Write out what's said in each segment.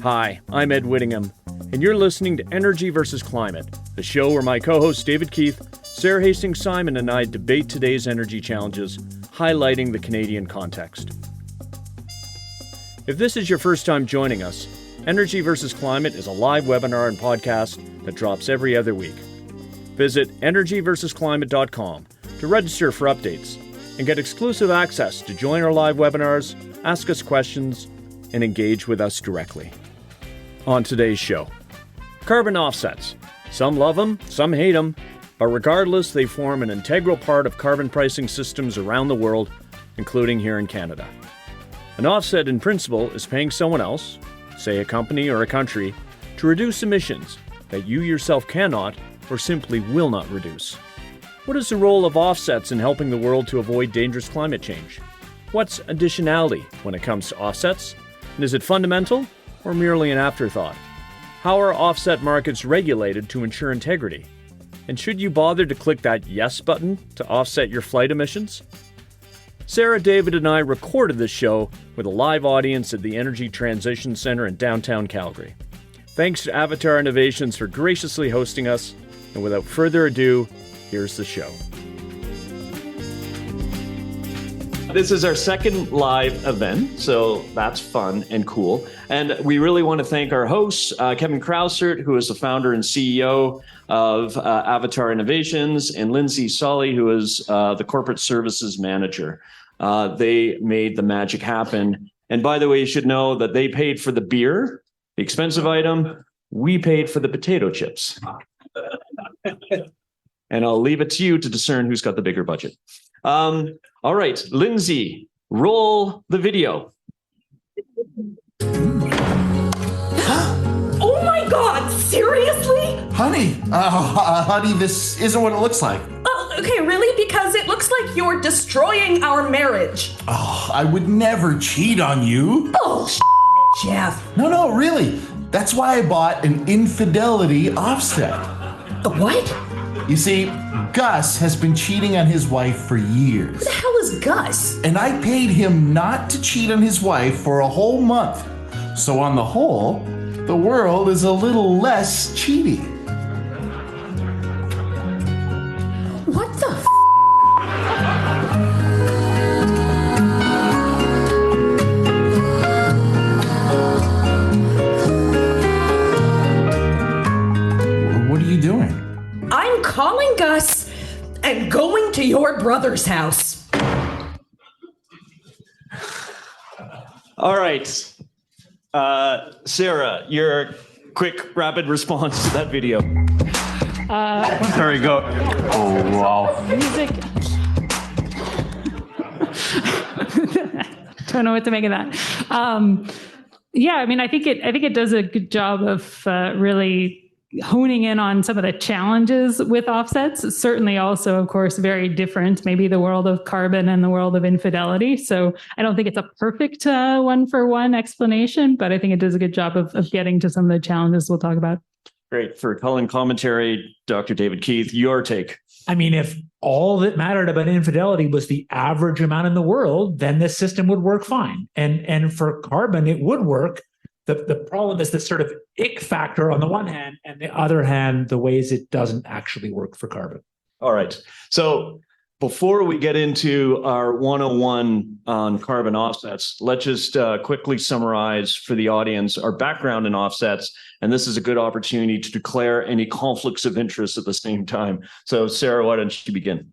Hi, I'm Ed Whittingham, and you're listening to Energy versus Climate, the show where my co-hosts David Keith, Sarah Hastings-Simon, and I debate today's energy challenges, highlighting the Canadian context. If this is your first time joining us, Energy versus Climate is a live webinar and podcast that drops every other week. Visit energyversusclimate.com to register for updates and get exclusive access to join our live webinars, ask us questions, and engage with us directly. On today's show, carbon offsets. Some love them, some hate them, but regardless, they form an integral part of carbon pricing systems around the world, including here in Canada. An offset in principle is paying someone else, say a company or a country, to reduce emissions that you yourself cannot or simply will not reduce. What is the role of offsets in helping the world to avoid dangerous climate change? What's additionality when it comes to offsets? And is it fundamental or merely an afterthought? How are offset markets regulated to ensure integrity? And should you bother to click that yes button to offset your flight emissions? Sara, David, and I recorded this show with a live audience at the Energy Transition Center in downtown Calgary. Thanks to Avatar Innovations for graciously hosting us, and without further ado, here's the show. This is our second live event, so that's fun and cool. And we really want to thank our hosts, Kevin Krausert, who is the founder and CEO of Avatar Innovations, and Lindsay Solly, who is the corporate services manager. They made the magic happen. And by the way, you should know that they paid for the beer, the expensive item. We paid for the potato chips. And I'll leave it to you to discern who's got the bigger budget. All right, Lindsay, roll the video. Oh my God, seriously? Honey, honey, this isn't what it looks like. Oh, okay, really? Because it looks like you're destroying our marriage. Oh, I would never cheat on you. Bullshit, Jeff. No, really. That's why I bought an infidelity offset. The what? You see, Gus has been cheating on his wife for years. Who the hell is Gus? And I paid him not to cheat on his wife for a whole month. So on the whole, the world is a little less cheaty. What the f***? What are you doing? I'm calling Gus and going to your brother's house. All right. Sara, your quick, rapid response to that video. There we go. Oh, wow. Music. Don't know what to make of that. Yeah, I mean, I think it does a good job of really honing in on some of the challenges with offsets. Certainly also, of course, very different, maybe the world of carbon and the world of infidelity. So I don't think it's a perfect one-for-one explanation, but I think it does a good job of getting to some of the challenges we'll talk about. Great. For Cullen commentary, Dr. David Keith, your take. I mean, if all that mattered about infidelity was the average amount in the world, then this system would work fine. And for carbon, it would work. The problem is this sort of ick factor on the one hand, and the other hand, the ways it doesn't actually work for carbon. All right. So before we get into our 101 on carbon offsets, let's just quickly summarize for the audience our background in offsets. And this is a good opportunity to declare any conflicts of interest at the same time. So Sara, why don't you begin?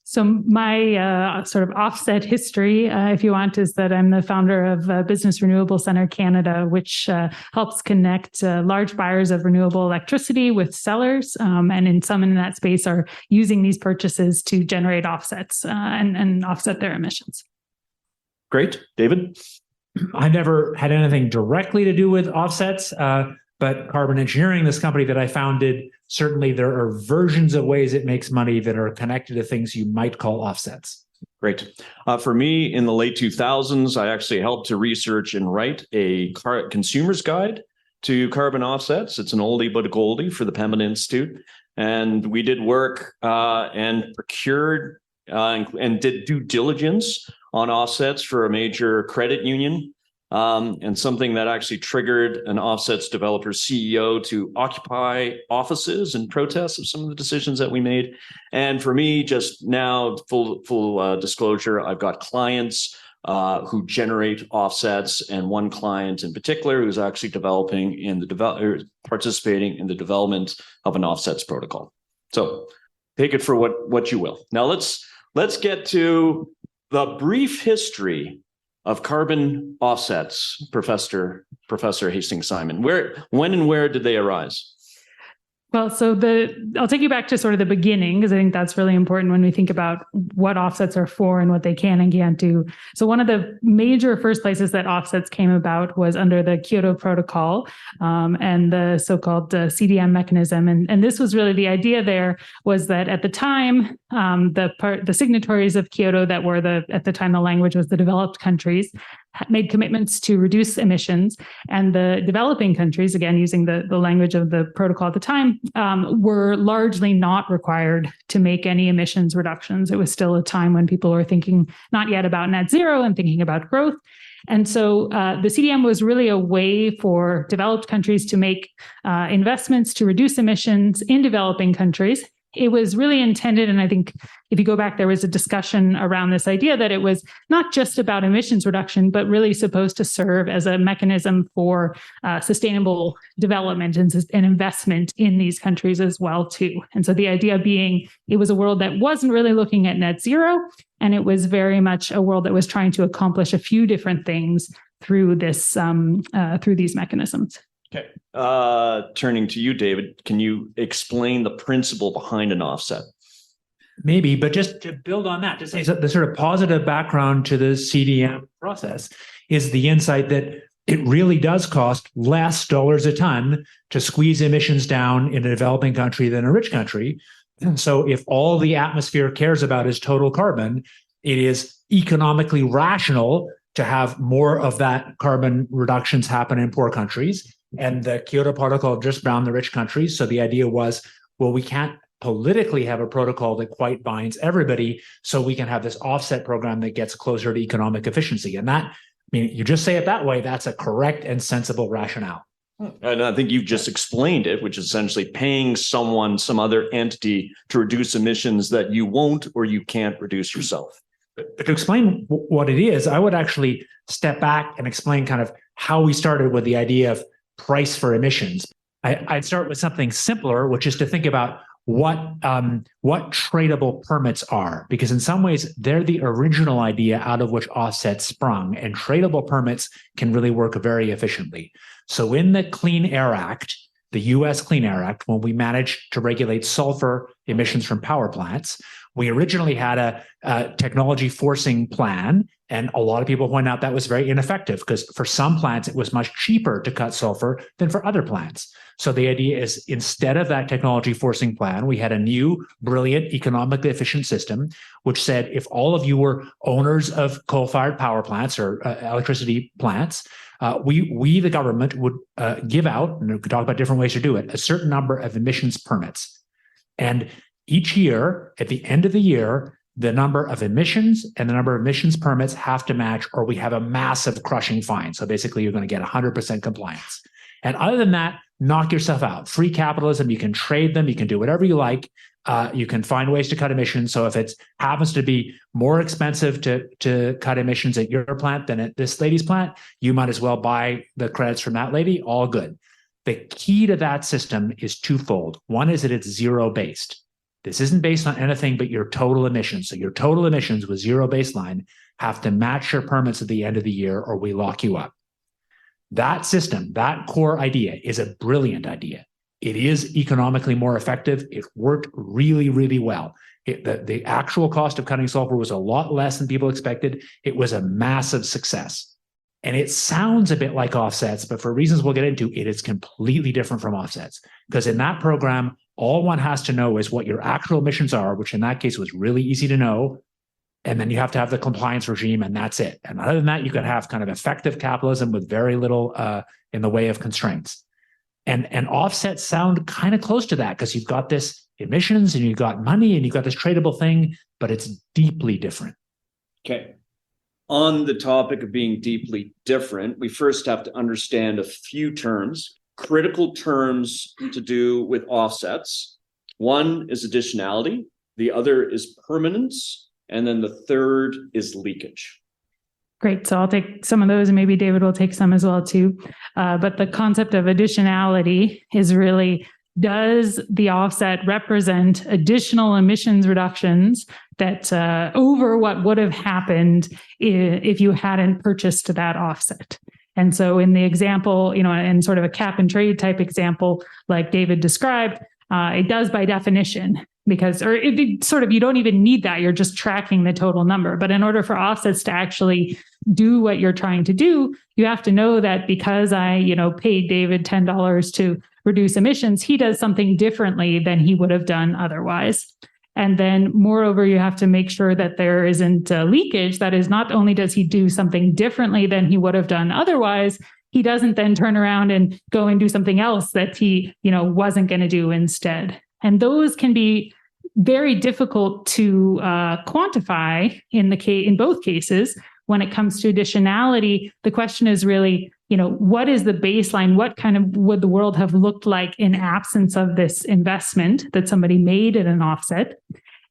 So my sort of offset history, if you want, is that I'm the founder of Business Renewable Centre Canada, which helps connect large buyers of renewable electricity with sellers, and in that space are using these purchases to generate offsets and offset their emissions. Great. David? I never had anything directly to do with offsets, but Carbon Engineering, this company that I founded, certainly there are versions of ways it makes money that are connected to things you might call offsets. Great. For me, in the late 2000s, I actually helped to research and write a consumer's guide to carbon offsets. It's an oldie but a goldie for the Pembina Institute. And we did work and procured and did due diligence on offsets for a major credit union and something that actually triggered an offsets developer CEO to occupy offices in protest of some of the decisions that we made. And for me, just now, full disclosure, I've got clients who generate offsets, and one client in particular who's actually participating in the development of an offsets protocol. So take it for what you will. Now let's get to the brief history of carbon offsets, Professor Hastings-Simon. When and where did they arise? Well, so I'll take you back to sort of the beginning, because I think that's really important when we think about what offsets are for and what they can and can't do. So one of the major first places that offsets came about was under the Kyoto Protocol and the so-called CDM mechanism. And this was really the idea there was that at the time, the signatories of Kyoto that were at the time the language was the developed countries, made commitments to reduce emissions, and the developing countries, again using the language of the protocol at the time, were largely not required to make any emissions reductions. It was still a time when people were thinking not yet about net zero and thinking about growth. And so the CDM was really a way for developed countries to make investments to reduce emissions in developing countries. It was really intended, and I think if you go back, there was a discussion around this idea that it was not just about emissions reduction, but really supposed to serve as a mechanism for sustainable development and investment in these countries as well, too. And so the idea being it was a world that wasn't really looking at net zero, and it was very much a world that was trying to accomplish a few different things through through these mechanisms. Okay. Turning to you, David, can you explain the principle behind an offset? Maybe, but just to build on that, just say the sort of positive background to the CDM process is the insight that it really does cost less dollars a ton to squeeze emissions down in a developing country than a rich country. And so if all the atmosphere cares about is total carbon, it is economically rational to have more of that carbon reductions happen in poor countries. And the Kyoto Protocol just bound the rich countries. So the idea was, well, we can't politically have a protocol that quite binds everybody, so we can have this offset program that gets closer to economic efficiency. And that, I mean, you just say it that way, that's a correct and sensible rationale. And I think you've just explained it, which is essentially paying some other entity to reduce emissions that you won't or you can't reduce yourself. But to explain what it is, I would actually step back and explain kind of how we started with the idea of price for emissions. I'd start with something simpler, which is to think about what tradable permits are, because in some ways they're the original idea out of which offsets sprung, and tradable permits can really work very efficiently. So in the Clean Air Act, the US Clean Air Act, when we managed to regulate sulfur emissions from power plants, we originally had a technology forcing plan, and a lot of people point out that was very ineffective because for some plants, it was much cheaper to cut sulfur than for other plants. So the idea is, instead of that technology forcing plan, we had a new, brilliant, economically efficient system, which said if all of you were owners of coal-fired power plants or electricity plants, we, the government, would give out, and we could talk about different ways to do it, a certain number of emissions permits. And each year, at the end of the year, the number of emissions and the number of emissions permits have to match, or we have a massive crushing fine. So basically, you're going to get 100% compliance. And other than that, knock yourself out. Free capitalism, you can trade them, you can do whatever you like. You can find ways to cut emissions. So if it happens to be more expensive to cut emissions at your plant than at this lady's plant, you might as well buy the credits from that lady. All good. The key to that system is twofold. One is that it's zero-based. This isn't based on anything but your total emissions. So your total emissions with zero baseline have to match your permits at the end of the year, or we lock you up. That system, that core idea, is a brilliant idea. It is economically more effective. It worked really, really well. The actual cost of cutting sulfur was a lot less than people expected. It was a massive success. And it sounds a bit like offsets, but for reasons we'll get into, it is completely different from offsets. Because in that program, all one has to know is what your actual emissions are, which in that case was really easy to know. And then you have to have the compliance regime, and that's it. And other than that, you can have kind of effective capitalism with very little in the way of constraints. And offsets sound kind of close to that, because you've got this emissions and you've got money and you've got this tradable thing, but it's deeply different. Okay. On the topic of being deeply different, we first have to understand a few terms, critical terms to do with offsets. One is additionality, the other is permanence, and then the third is leakage. Great. So I'll take some of those and maybe David will take some as well too. But the concept of additionality is really, does the offset represent additional emissions reductions that over what would have happened if you hadn't purchased that offset? And so in the example, in sort of a cap and trade type example, like David described, it does by definition, because, or it sort of, you don't even need that. You're just tracking the total number. But in order for offsets to actually do what you're trying to do, you have to know that because I, paid David $10 to reduce emissions, he does something differently than he would have done otherwise. And then moreover, you have to make sure that there isn't leakage. That is, not only does he do something differently than he would have done otherwise, he doesn't then turn around and go and do something else that he, wasn't going to do instead. And those can be very difficult to quantify in both cases. When it comes to additionality, the question is really, what is the baseline? What kind of would the world have looked like in absence of this investment that somebody made in an offset?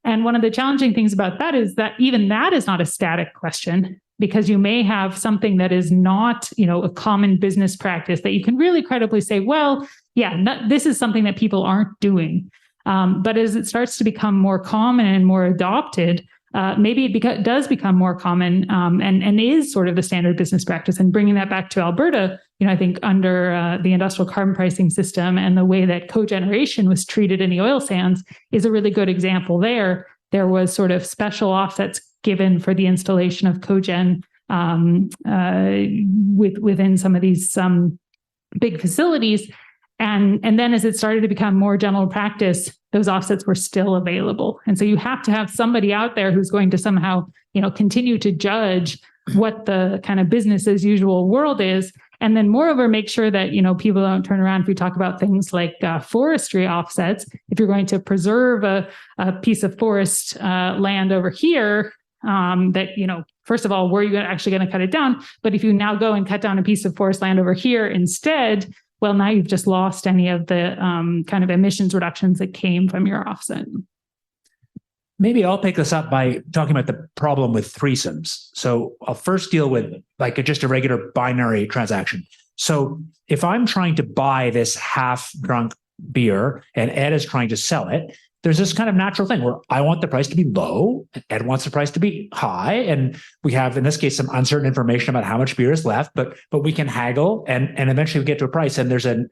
And one of the challenging things about that is that even that is not a static question, because you may have something that is not, a common business practice that you can really credibly say, well, yeah, this is something that people aren't doing. But as it starts to become more common and more adopted, maybe it does become more common and is sort of the standard business practice. And bringing that back to Alberta, I think under the industrial carbon pricing system and the way that cogeneration was treated in the oil sands is a really good example there. There was sort of special offsets given for the installation of cogen within some of these big facilities. And then as it started to become more general practice, those offsets were still available. And so you have to have somebody out there who's going to somehow, continue to judge what the kind of business as usual world is. And then moreover, make sure that, people don't turn around. If we talk about things like forestry offsets, if you're going to preserve a piece of forest land over here, that, first of all, were you actually going to cut it down? But if you now go and cut down a piece of forest land over here instead, well, now you've just lost any of the kind of emissions reductions that came from your offset. Maybe I'll pick this up by talking about the problem with threesomes. So I'll first deal with just a regular binary transaction. So if I'm trying to buy this half-drunk beer and Ed is trying to sell it, there's this kind of natural thing where I want the price to be low, Ed wants the price to be high, and we have, in this case, some uncertain information about how much beer is left, but we can haggle and eventually we get to a price, and there's a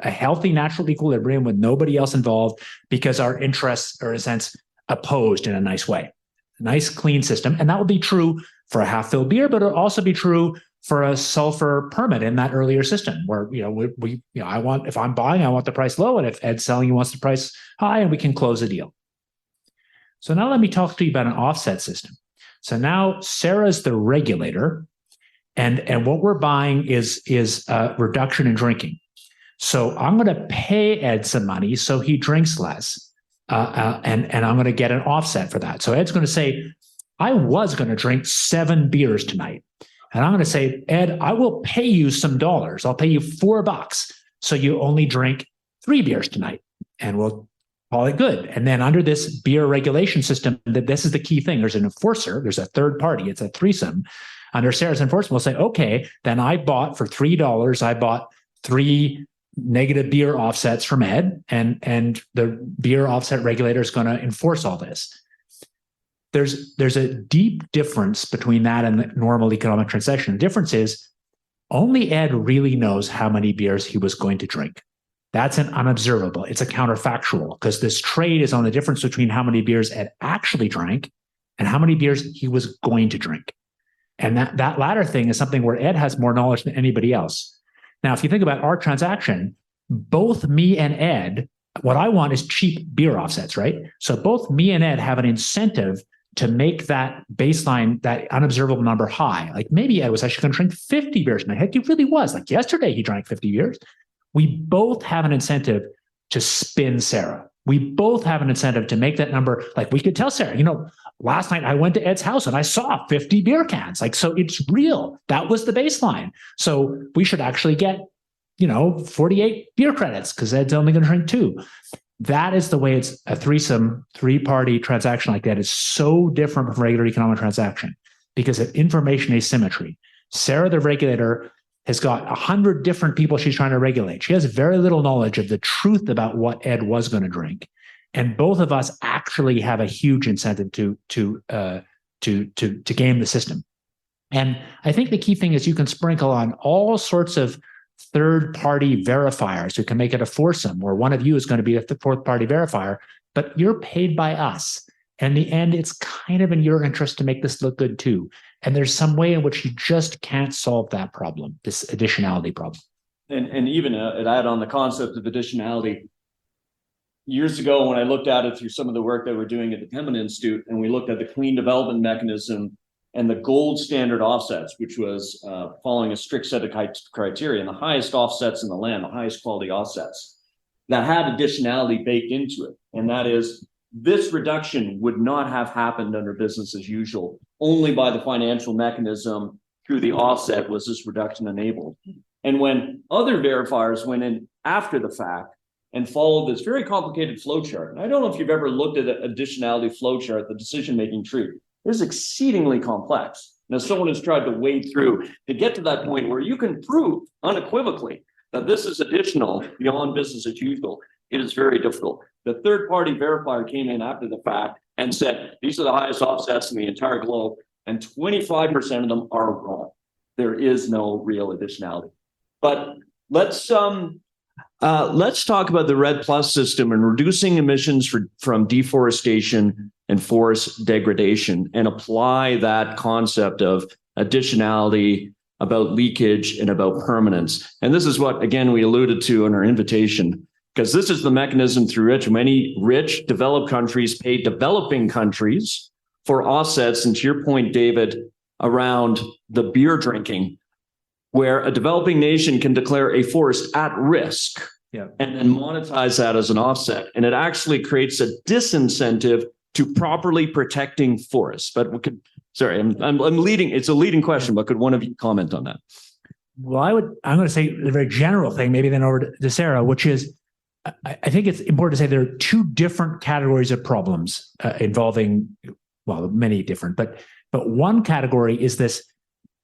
healthy natural equilibrium with nobody else involved because our interests are, in a sense, opposed in a nice way. A nice, clean system, and that will be true for a half-filled beer, but it'll also be true for a sulfur permit in that earlier system where, if I'm buying, I want the price low. And if Ed's selling, he wants the price high, and we can close a deal. So now let me talk to you about an offset system. So now Sarah's the regulator, and what we're buying is a reduction in drinking. So I'm going to pay Ed some money so he drinks less. And I'm going to get an offset for that. So Ed's going to say, I was going to drink 7 beers tonight. And I'm going to say, Ed, I will pay you some dollars. I'll pay you $4. So you only drink 3 beers tonight. And we'll call it good. And then under this beer regulation system, this is the key thing. There's an enforcer. There's a third party. It's a threesome. Under Sarah's enforcement, we'll say, okay, then I bought for $3. I bought 3 negative beer offsets from Ed. And the beer offset regulator is going to enforce all this. There's a deep difference between that and the normal economic transaction. The difference is only Ed really knows how many beers he was going to drink. That's an unobservable. It's a counterfactual because this trade is on the difference between how many beers Ed actually drank and how many beers he was going to drink. And that latter thing is something where Ed has more knowledge than anybody else. Now, if you think about our transaction, both me and Ed, what I want is cheap beer offsets, right? So both me and Ed have an incentive to make that baseline, that unobservable number high. Like maybe Ed was actually going to drink 50 beers tonight. Heck, he really was. Like yesterday, he drank 50 beers. We both have an incentive to spin Sarah. We both have an incentive to make that number. Like we could tell Sarah, last night I went to Ed's house and I saw 50 beer cans. Like, so it's real. That was the baseline. So we should actually get, 48 beer credits because Ed's only going to drink 2. That is the way it's a threesome, 3-party transaction like that is so different from regular economic transaction because of information asymmetry. Sara, the regulator, has got 100 different people she's trying to regulate. She has very little knowledge of the truth about what Ed was going to drink. And both of us actually have a huge incentive to game the system. And I think the key thing is you can sprinkle on all sorts of third-party verifiers who can make it a foursome where one of you is going to be a fourth-party verifier, but you're paid by us. And in the end, it's kind of in your interest to make this look good too. And there's some way in which you just can't solve that problem, this additionality problem. And even to add on the concept of additionality, years ago when I looked at it through some of the work that we're doing at the Pembina Institute, and we looked at the clean development mechanism and the gold standard offsets, which was following a strict set of criteria, and the highest offsets in the land, the highest quality offsets, that had additionality baked into it. And that is, this reduction would not have happened under business as usual. Only by the financial mechanism through the offset was this reduction enabled. And when other verifiers went in after the fact and followed this very complicated flowchart, and I don't know if you've ever looked at an additionality flowchart, the decision-making tree, it's exceedingly complex. Now, someone has tried to wade through to get to that point where you can prove unequivocally that this is additional beyond business as usual. It is very difficult. The third-party verifier came in after the fact and said, these are the highest offsets in the entire globe, and 25% of them are wrong. There is no real additionality. But let's talk about the REDD+ system and reducing emissions from deforestation and forest degradation, and apply that concept of additionality, about leakage, and about permanence. And this is what, again, we alluded to in our invitation, because this is the mechanism through which many rich developed countries pay developing countries for offsets. And to your point, David, around the beer drinking, where a developing nation can declare a forest at risk, and then monetize that as an offset. And it actually creates a disincentive to properly protecting forests. But I'm leading, it's a leading question, but could one of you comment on that? Well, I'm going to say the very general thing, maybe then over to Sara, which is, I think it's important to say there are 2 different categories of problems involving, well, many different, but one category is this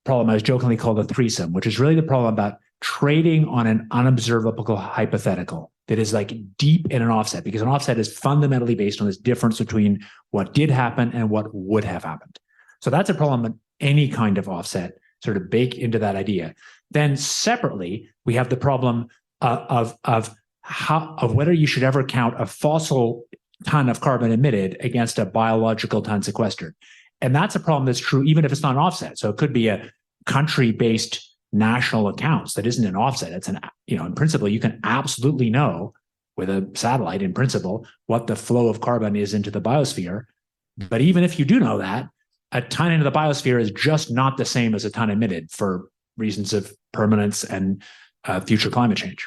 problem I was jokingly called a threesome, which is really the problem about trading on an unobservable hypothetical that is like deep in an offset, because an offset is fundamentally based on this difference between what did happen and what would have happened. So that's a problem with any kind of offset, sort of bake into that idea. Then separately, we have the problem of whether you should ever count a fossil ton of carbon emitted against a biological ton sequestered. And that's a problem that's true even if it's not an offset. So it could be a country-based national accounts that isn't an offset. It's in principle, you can absolutely know with a satellite in principle what the flow of carbon is into the biosphere. But even if you do know that, a ton into the biosphere is just not the same as a ton emitted for reasons of permanence and future climate change.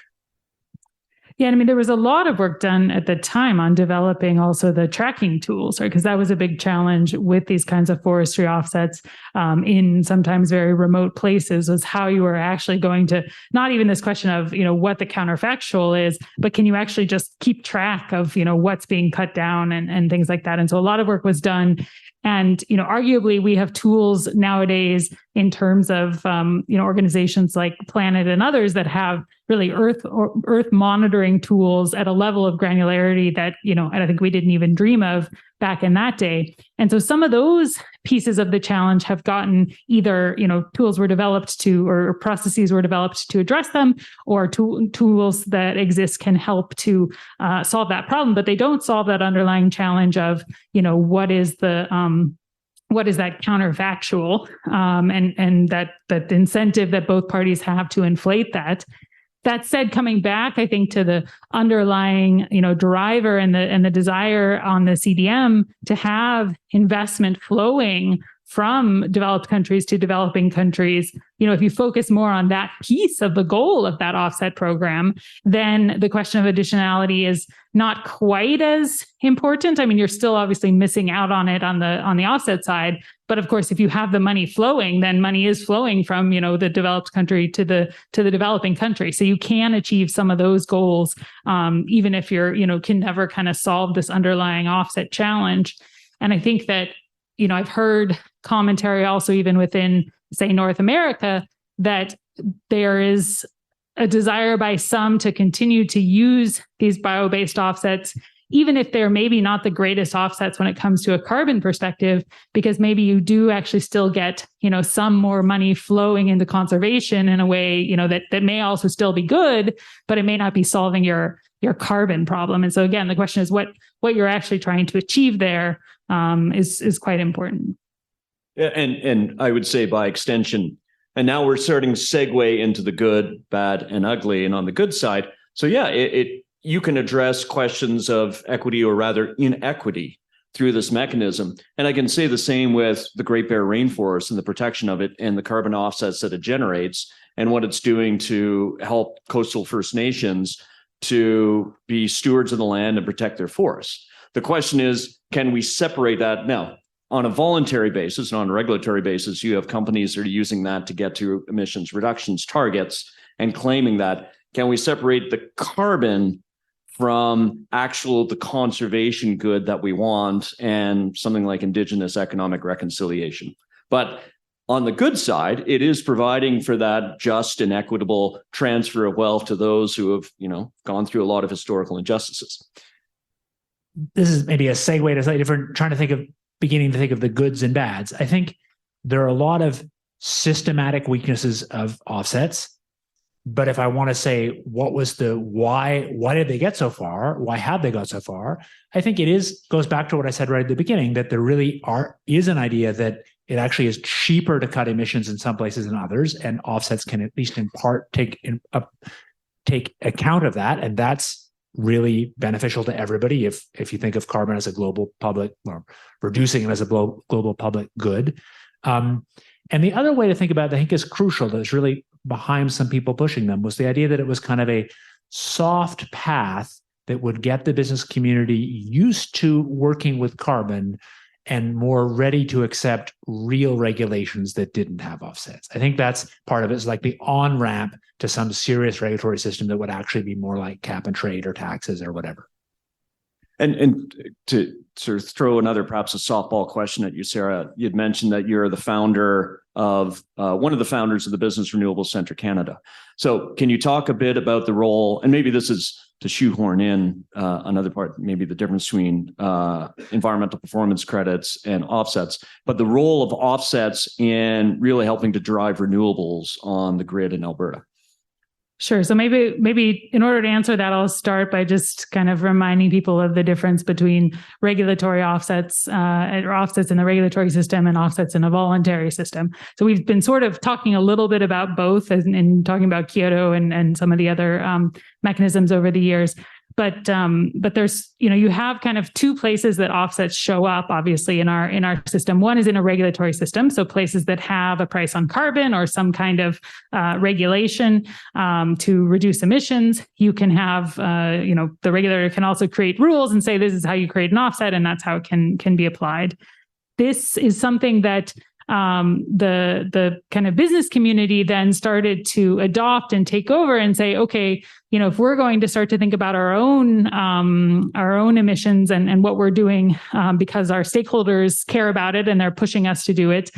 Yeah, I mean, there was a lot of work done at the time on developing also the tracking tools, right? Because that was a big challenge with these kinds of forestry offsets in sometimes very remote places, was how you were actually going to, not even this question of, what the counterfactual is, but can you actually just keep track of, what's being cut down and things like that. And so a lot of work was done. And, arguably we have tools nowadays in terms of, organizations like Planet and others that have really Earth monitoring tools at a level of granularity that, I think we didn't even dream of back in that day. And so some of those pieces of the challenge have gotten either, tools were developed to, or processes were developed to address them, or tools that exist can help to solve that problem, but they don't solve that underlying challenge of, what is that counterfactual and that incentive that both parties have to inflate that. That said, coming back, I think, to the underlying, driver and the desire on the CDM to have investment flowing from developed countries to developing countries, if you focus more on that piece of the goal of that offset program, then the question of additionality is not quite as important. I mean, you're still obviously missing out on it on the offset side. But of course, if you have the money flowing, then money is flowing from, the developed country to the developing country. So you can achieve some of those goals, even if you're, can never kind of solve this underlying offset challenge. And I think that, I've heard commentary also even within, say, North America, that there is a desire by some to continue to use these bio-based offsets, even if they're maybe not the greatest offsets when it comes to a carbon perspective, because maybe you do actually still get, some more money flowing into conservation in a way, that may also still be good, but it may not be solving your carbon problem. And so again, the question is what you're actually trying to achieve there is quite important. Yeah, and I would say by extension, and now we're starting to segue into the good, bad, and ugly. And on the good side, so yeah, you can address questions of equity, or rather inequity, through this mechanism. And I can say the same with the Great Bear Rainforest and the protection of it and the carbon offsets that it generates and what it's doing to help coastal First Nations to be stewards of the land and protect their forests. The question is, can we separate that now? On a voluntary basis and on a regulatory basis, you have companies that are using that to get to emissions reductions targets and claiming that. Can we separate the carbon from the conservation good that we want and something like Indigenous economic reconciliation? But on the good side, it is providing for that just and equitable transfer of wealth to those who have, gone through a lot of historical injustices. This is maybe a segue to slightly different, beginning to think of the goods and bads. I think there are a lot of systematic weaknesses of offsets. But if I want to say what was why did they get so far? Why have they got so far? I think goes back to what I said right at the beginning, that there really is an idea that it actually is cheaper to cut emissions in some places than others, and offsets can at least in part take account of that, and that's really beneficial to everybody if you think of carbon as a global public, or reducing it as a global public good. And the other way to think about it, I think, is crucial, that's really behind some people pushing them, was the idea that it was kind of a soft path that would get the business community used to working with carbon and more ready to accept real regulations that didn't have offsets. I think that's part of it, is like the on-ramp to some serious regulatory system that would actually be more like cap and trade or taxes or whatever. And to sort of throw another, perhaps a softball question at you, Sara, you'd mentioned that you're the founder of one of the founders of the Business Renewable Centre Canada. So can you talk a bit about the role, and maybe this is to shoehorn in another part, maybe the difference between environmental performance credits and offsets, but the role of offsets in really helping to drive renewables on the grid in Alberta? Sure. So maybe in order to answer that, I'll start by just kind of reminding people of the difference between regulatory offsets, or offsets in the regulatory system, and offsets in a voluntary system. So we've been sort of talking a little bit about both, and talking about Kyoto and some of the other mechanisms over the years. But there's, you have kind of two places that offsets show up, obviously, in our system. One is in a regulatory system, so places that have a price on carbon or some kind of regulation to reduce emissions. You can have, the regulator can also create rules and say this is how you create an offset, and that's how it can be applied. This is something that the kind of business community then started to adopt and take over and say, okay, if we're going to start to think about our own emissions and what we're doing, because our stakeholders care about it and they're pushing us to do it,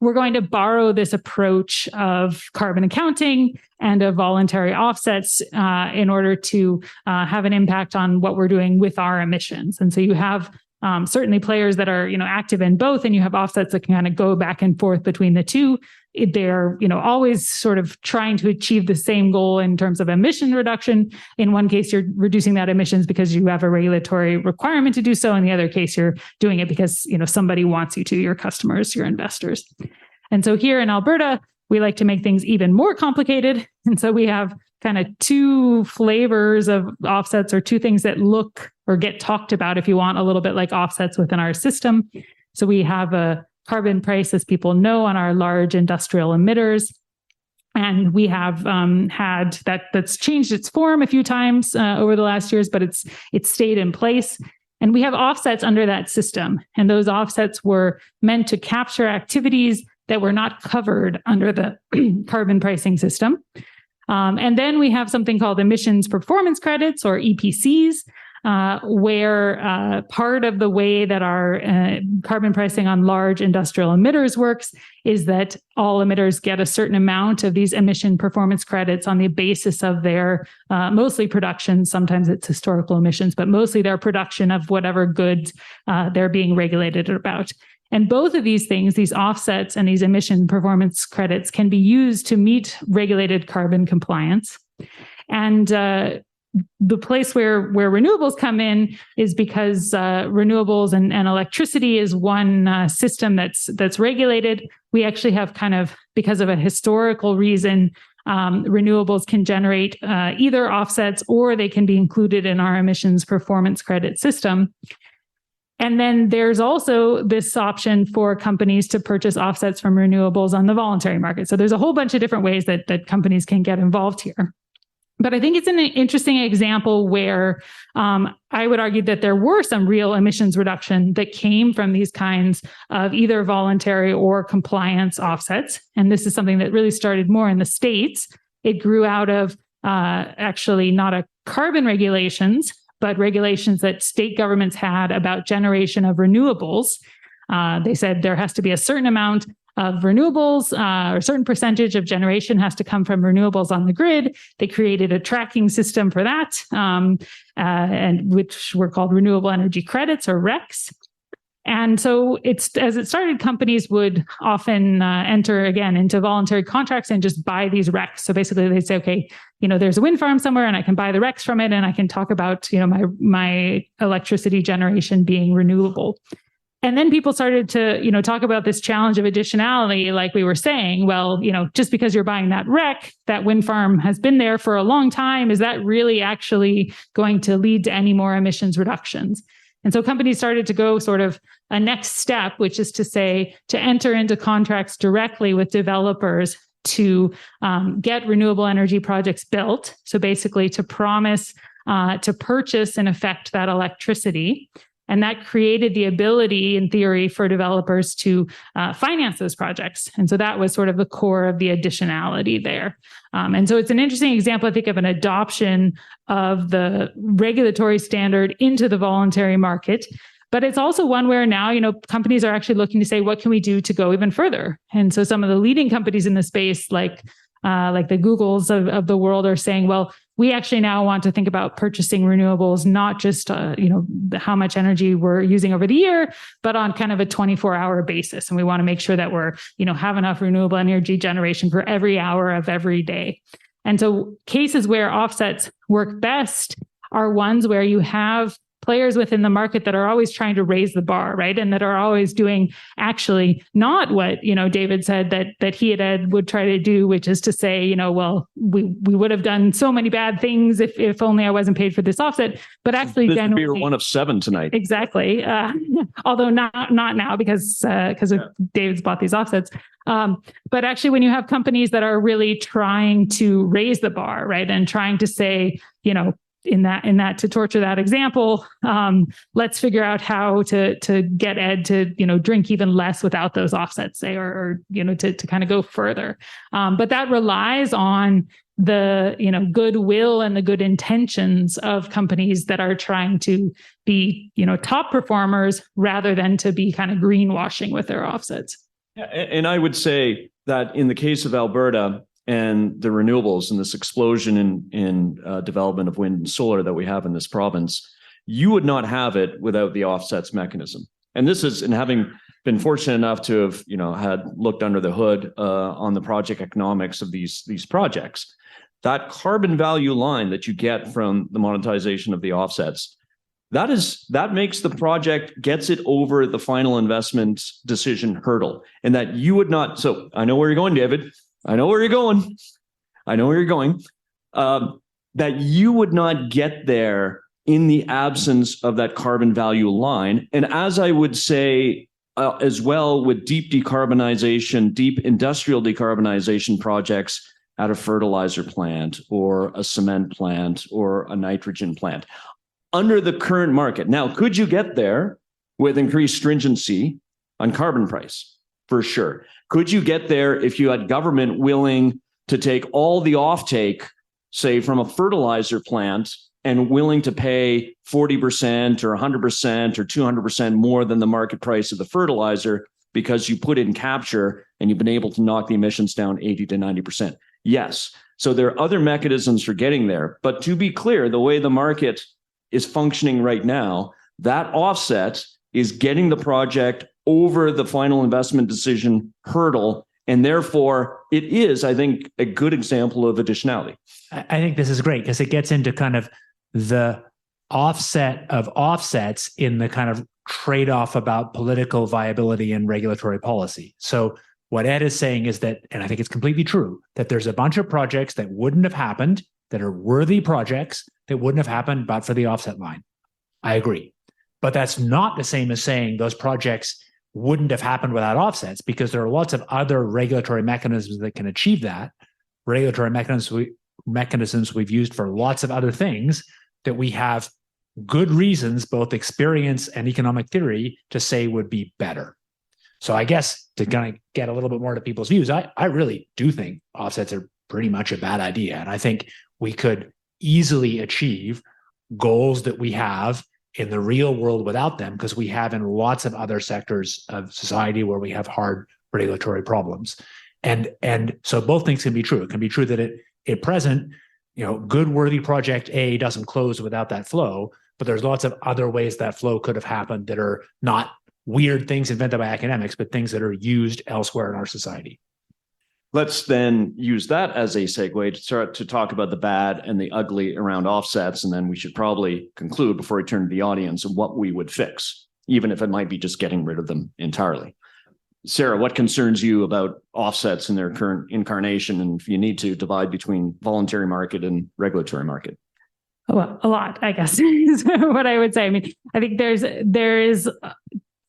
we're going to borrow this approach of carbon accounting and of voluntary offsets in order to have an impact on what we're doing with our emissions. And so you have certainly players that are, active in both, and you have offsets that can kind of go back and forth between the two. They're, always sort of trying to achieve the same goal in terms of emission reduction. In one case, you're reducing that emissions because you have a regulatory requirement to do so. In the other case, you're doing it because, somebody wants you to, your customers, your investors. And so here in Alberta, we like to make things even more complicated. And so we have kind of two flavors of offsets, or two things that look or get talked about, if you want, a little bit like offsets within our system. So we have a carbon price, as people know, on our large industrial emitters. And we have had that's changed its form a few times over the last years, but it's stayed in place. And we have offsets under that system. And those offsets were meant to capture activities that were not covered under the carbon pricing system. And then we have something called emissions performance credits, or EPCs, where part of the way that our carbon pricing on large industrial emitters works is that all emitters get a certain amount of these emission performance credits on the basis of their mostly production. Sometimes it's historical emissions, but mostly their production of whatever goods they're being regulated about. And both of these things, these offsets and these emission performance credits, can be used to meet regulated carbon compliance. And the place where renewables come in is because renewables and electricity is one system that's regulated. We actually have kind of, because of a historical reason, renewables can generate either offsets or they can be included in our emissions performance credit system. And then there's also this option for companies to purchase offsets from renewables on the voluntary market. So there's a whole bunch of different ways that companies can get involved here. But I think it's an interesting example where I would argue that there were some real emissions reduction that came from these kinds of either voluntary or compliance offsets. And this is something that really started more in the States. It grew out of actually not a carbon regulations, but regulations that state governments had about generation of renewables. They said there has to be a certain amount of renewables, or a certain percentage of generation has to come from renewables on the grid. They created a tracking system for that, and which were called renewable energy credits, or RECs. And so as it started, companies would often enter again into voluntary contracts and just buy these RECs. So basically they'd say, okay, there's a wind farm somewhere and I can buy the RECs from it and I can talk about, my electricity generation being renewable. And then people started to, talk about this challenge of additionality, like we were saying, well, just because you're buying that REC, that wind farm has been there for a long time, is that really actually going to lead to any more emissions reductions? And so companies started to go sort of a next step, which is to say, to enter into contracts directly with developers to get renewable energy projects built. So basically to promise to purchase, in effect, that electricity. And that created the ability, in theory, for developers to finance those projects. And so that was sort of the core of the additionality there. And so it's an interesting example, I think, of an adoption of the regulatory standard into the voluntary market. But it's also one where now, companies are actually looking to say, what can we do to go even further? And so some of the leading companies in the space, like the Googles of the world, are saying, well, we actually now want to think about purchasing renewables, not just, how much energy we're using over the year, but on kind of a 24-hour basis. And we want to make sure that we're, have enough renewable energy generation for every hour of every day. And so cases where offsets work best are ones where you have players within the market that are always trying to raise the bar, right? And that are always doing actually not what, David said that he and Ed would try to do, which is to say, well, we would have done so many bad things if only I wasn't paid for this offset, but actually this generally would be one of 7 tonight. Exactly. Although not now because David's bought these offsets. But actually, when you have companies that are really trying to raise the bar, right, and trying to say, in that to torture that example, let's figure out how to get Ed to drink even less without those offsets, say, or to kind of go further. But that relies on the goodwill and the good intentions of companies that are trying to be top performers rather than to be kind of greenwashing with their offsets. Yeah, and I would say that in the case of Alberta and the renewables and this explosion in development of wind and solar that we have in this province, you would not have it without the offsets mechanism. And this is, and having been fortunate enough to have, had looked under the hood on the project economics of these projects, that carbon value line that you get from the monetization of the offsets, that makes the project, gets it over the final investment decision hurdle. And that you would not, so I know where you're going, David. I know where you're going. That you would not get there in the absence of that carbon value line. And as I would say as well, with deep decarbonization, deep industrial decarbonization projects, at a fertilizer plant or a cement plant or a nitrogen plant under the current market. Now, could you get there with increased stringency on carbon price? For sure. Could you get there if you had government willing to take all the offtake, say, from a fertilizer plant and willing to pay 40% or 100% or 200% more than the market price of the fertilizer because you put in capture and you've been able to knock the emissions down 80 to 90%? Yes. So there are other mechanisms for getting there. But to be clear, the way the market is functioning right now, that offset is getting the project over the final investment decision hurdle. And therefore, it is, I think, a good example of additionality. I think this is great because it gets into kind of the offset of offsets in the kind of trade-off about political viability and regulatory policy. So what Ed is saying is that, and I think it's completely true, that there's a bunch of projects that wouldn't have happened, that are worthy projects that wouldn't have happened but for the offset line. I agree. But that's not the same as saying those projects wouldn't have happened without offsets, because there are lots of other regulatory mechanisms that can achieve that. Regulatory mechanisms we've used for lots of other things that we have good reasons, both experience and economic theory, to say would be better. So I guess to kind of get a little bit more to people's views, I really do think offsets are pretty much a bad idea. And I think we could easily achieve goals that we have in the real world without them, because we have in lots of other sectors of society where we have hard regulatory problems. And so both things can be true. It can be true that at present, good worthy project A doesn't close without that flow, but there's lots of other ways that flow could have happened that are not weird things invented by academics, but things that are used elsewhere in our society. Let's then use that as a segue to start to talk about the bad and the ugly around offsets. And then we should probably conclude before we turn to the audience of what we would fix, even if it might be just getting rid of them entirely. Sara, what concerns you about offsets in their current incarnation? And if you need to divide between voluntary market and regulatory market? Well, a lot, I guess, is what I would say. I mean, I think there is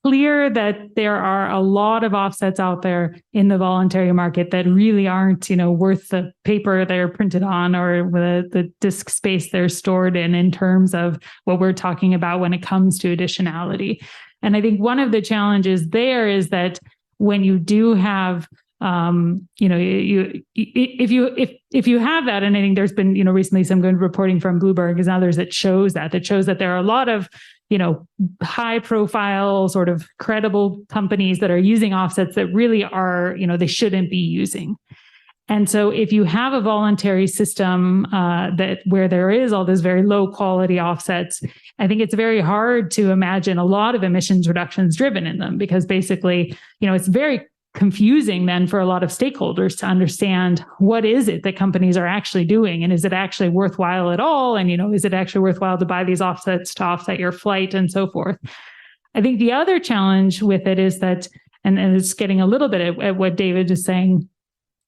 clear that there are a lot of offsets out there in the voluntary market that really aren't, worth the paper they're printed on or the disk space they're stored in terms of what we're talking about when it comes to additionality. And I think one of the challenges there is that when you do have, if you have that, and I think there's been, recently some good reporting from Bloomberg and others that shows that there are a lot of, high profile sort of credible companies that are using offsets that really are, they shouldn't be using. And so if you have a voluntary system where there is all this very low quality offsets, I think it's very hard to imagine a lot of emissions reductions driven in them, because basically, it's very confusing then for a lot of stakeholders to understand what is it that companies are actually doing, and is it actually worthwhile at all, and is it actually worthwhile to buy these offsets to offset your flight and so forth. I think the other challenge with it is that, and it's getting a little bit at what David is saying,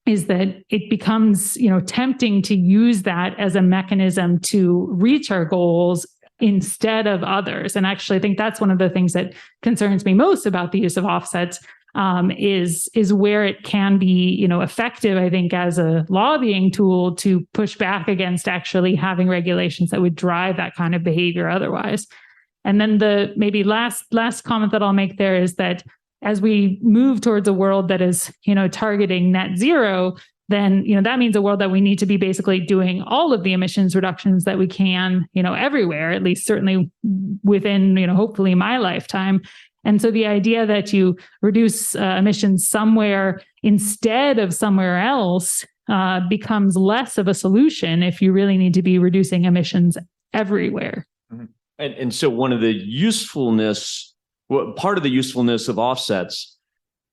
is that it becomes tempting to use that as a mechanism to reach our goals instead of others. And actually I think that's one of the things that concerns me most about the use of offsets, is where it can be, effective, I think, as a lobbying tool to push back against actually having regulations that would drive that kind of behavior otherwise. And then the maybe last comment that I'll make there is that as we move towards a world that is, targeting net zero, then, that means a world that we need to be basically doing all of the emissions reductions that we can, everywhere, at least certainly within, hopefully my lifetime. And so the idea that you reduce emissions somewhere instead of somewhere else becomes less of a solution if you really need to be reducing emissions everywhere. Mm-hmm. And so one of the usefulness, part of the usefulness of offsets,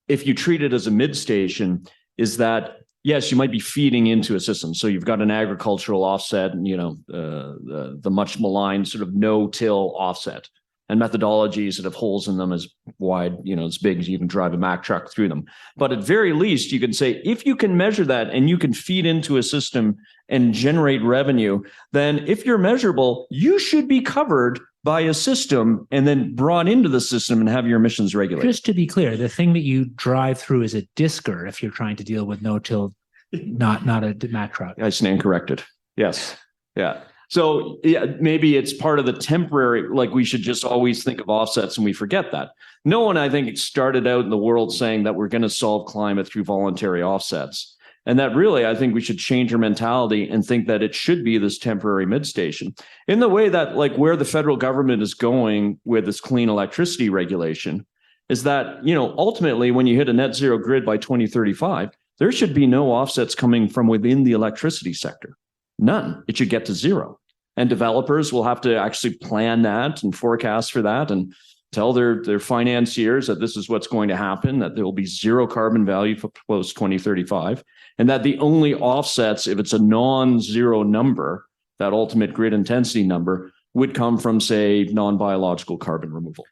if you treat it as a mid-station, is that, yes, you might be feeding into a system. So you've got an agricultural offset and, the much maligned sort of no-till offset. And methodologies that have holes in them as wide, as big as you can drive a Mack truck through them. But at very least, you can say, if you can measure that and you can feed into a system and generate revenue, then if you're measurable, you should be covered by a system and then brought into the system and have your emissions regulated. Just to be clear, the thing that you drive through is a disker if you're trying to deal with no-till not a Mack truck. I stand corrected. Yes. Yeah. So maybe it's part of the temporary, like we should just always think of offsets and we forget that. No one, I think, started out in the world saying that we're going to solve climate through voluntary offsets. And that really, I think we should change our mentality and think that it should be this temporary mid-station in the way that, like, where the federal government is going with this clean electricity regulation is that, ultimately, when you hit a net zero grid by 2035, there should be no offsets coming from within the electricity sector. None. It should get to zero. And developers will have to actually plan that and forecast for that and tell their financiers that this is what's going to happen, that there will be zero carbon value for post 2035, and that the only offsets, if it's a non-zero number, that ultimate grid intensity number, would come from, say, non-biological carbon removal.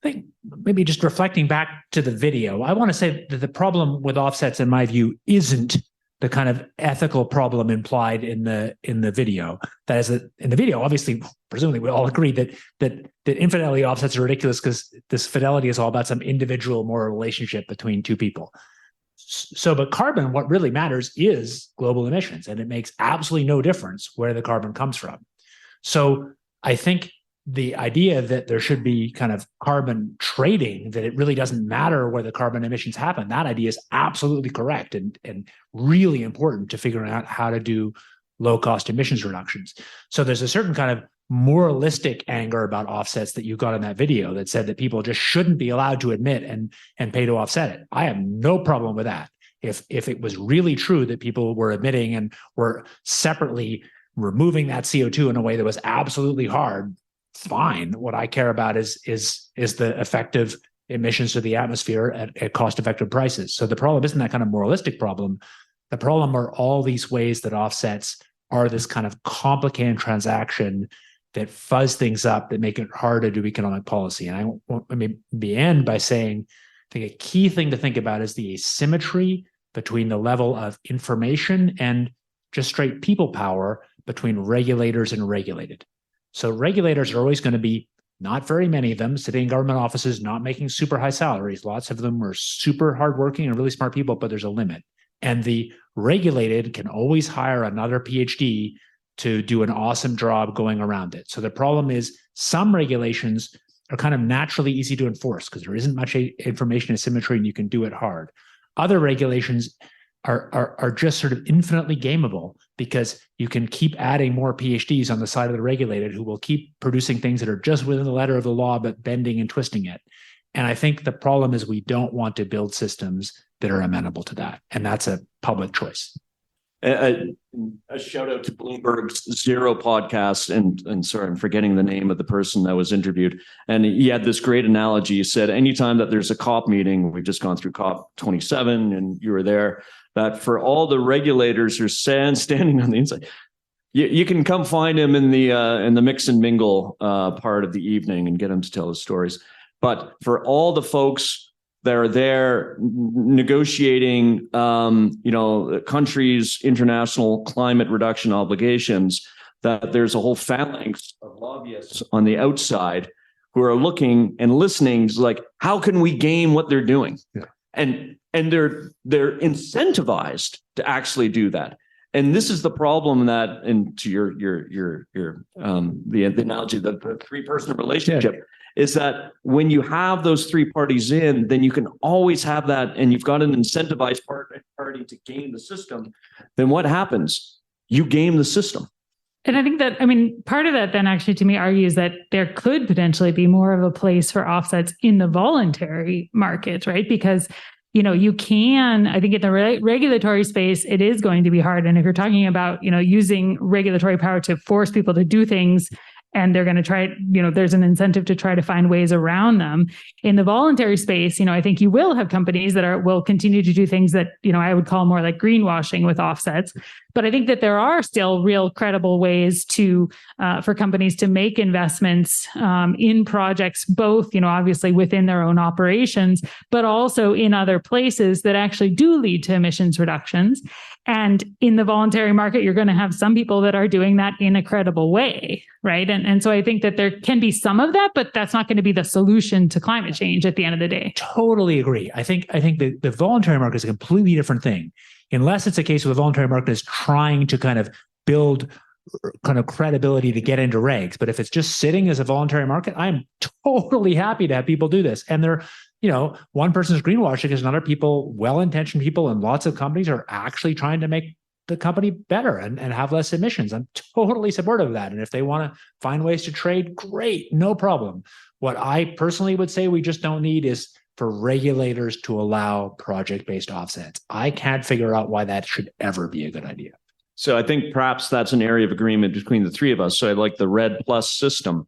I think maybe just reflecting back to the video, I want to say that the problem with offsets, in my view, isn't the kind of ethical problem implied in the video. That is, that in the video, obviously, presumably, we all agree that infidelity offsets are ridiculous because this fidelity is all about some individual moral relationship between two people. So, but carbon, what really matters is global emissions, and it makes absolutely no difference where the carbon comes from. So, I think the idea that there should be kind of carbon trading, that it really doesn't matter where the carbon emissions happen, that idea is absolutely correct and really important to figuring out how to do low-cost emissions reductions. So there's a certain kind of moralistic anger about offsets that you got in that video that said that people just shouldn't be allowed to admit and pay to offset it. I have no problem with that. If it was really true that people were admitting and were separately removing that CO2 in a way that was absolutely hard, fine. What I care about is the effective emissions to the atmosphere at cost-effective prices. So the problem isn't that kind of moralistic problem. The problem are all these ways that offsets are this kind of complicated transaction that fuzz things up, that make it hard to do economic policy. And I want to end by saying, I think a key thing to think about is the asymmetry between the level of information and just straight people power between regulators and regulated. So regulators are always going to be, not very many of them, sitting in government offices, not making super high salaries. Lots of them are super hardworking and really smart people, but there's a limit. And the regulated can always hire another PhD to do an awesome job going around it. So the problem is some regulations are kind of naturally easy to enforce because there isn't much information asymmetry and you can do it hard. Other regulations are just sort of infinitely gameable because you can keep adding more PhDs on the side of the regulated who will keep producing things that are just within the letter of the law, but bending and twisting it. And I think the problem is we don't want to build systems that are amenable to that. And that's a public choice. A shout out to Bloomberg's Zero podcast. And sorry, I'm forgetting the name of the person that was interviewed. And he had this great analogy. He said, anytime that there's a COP meeting, we've just gone through COP 27 and you were there, that for all the regulators who are standing on the inside, you can come find him in the mix and mingle part of the evening and get him to tell his stories. But for all the folks that are there negotiating, countries' international climate reduction obligations, that there's a whole phalanx of lobbyists on the outside who are looking and listening, like, how can we game what they're doing? Yeah. And they're incentivized to actually do that. And this is the problem that, and to your the analogy, the three-person relationship, is that when you have those three parties in, then you can always have that, and you've got an incentivized party to game the system. Then what happens? You game the system. And I think that, part of that then actually to me argues that there could potentially be more of a place for offsets in the voluntary market, right? Because you can, I think in the regulatory space, it is going to be hard. And if you're talking about, using regulatory power to force people to do things, and they're going to try, there's an incentive to try to find ways around them. In the voluntary space, I think you will have companies that will continue to do things that, I would call more like greenwashing with offsets. But I think that there are still real credible ways to, for companies to make investments in projects, both, obviously within their own operations, but also in other places that actually do lead to emissions reductions. And in the voluntary market, you're going to have some people that are doing that in a credible way, right? And so I think that there can be some of that, but that's not going to be the solution to climate change at the end of the day. Totally agree. I think the voluntary market is a completely different thing. unless it's a case where the voluntary market is trying to kind of build kind of credibility to get into regs. But if it's just sitting as a voluntary market, I'm totally happy to have people do this. And they're, one person's greenwashing is another people, well-intentioned people and lots of companies are actually trying to make the company better and have less emissions. I'm totally supportive of that. And if they want to find ways to trade, great, no problem. What I personally would say we just don't need is for regulators to allow project-based offsets. I can't figure out why that should ever be a good idea. So I think perhaps that's an area of agreement between the three of us. So I like the RED plus system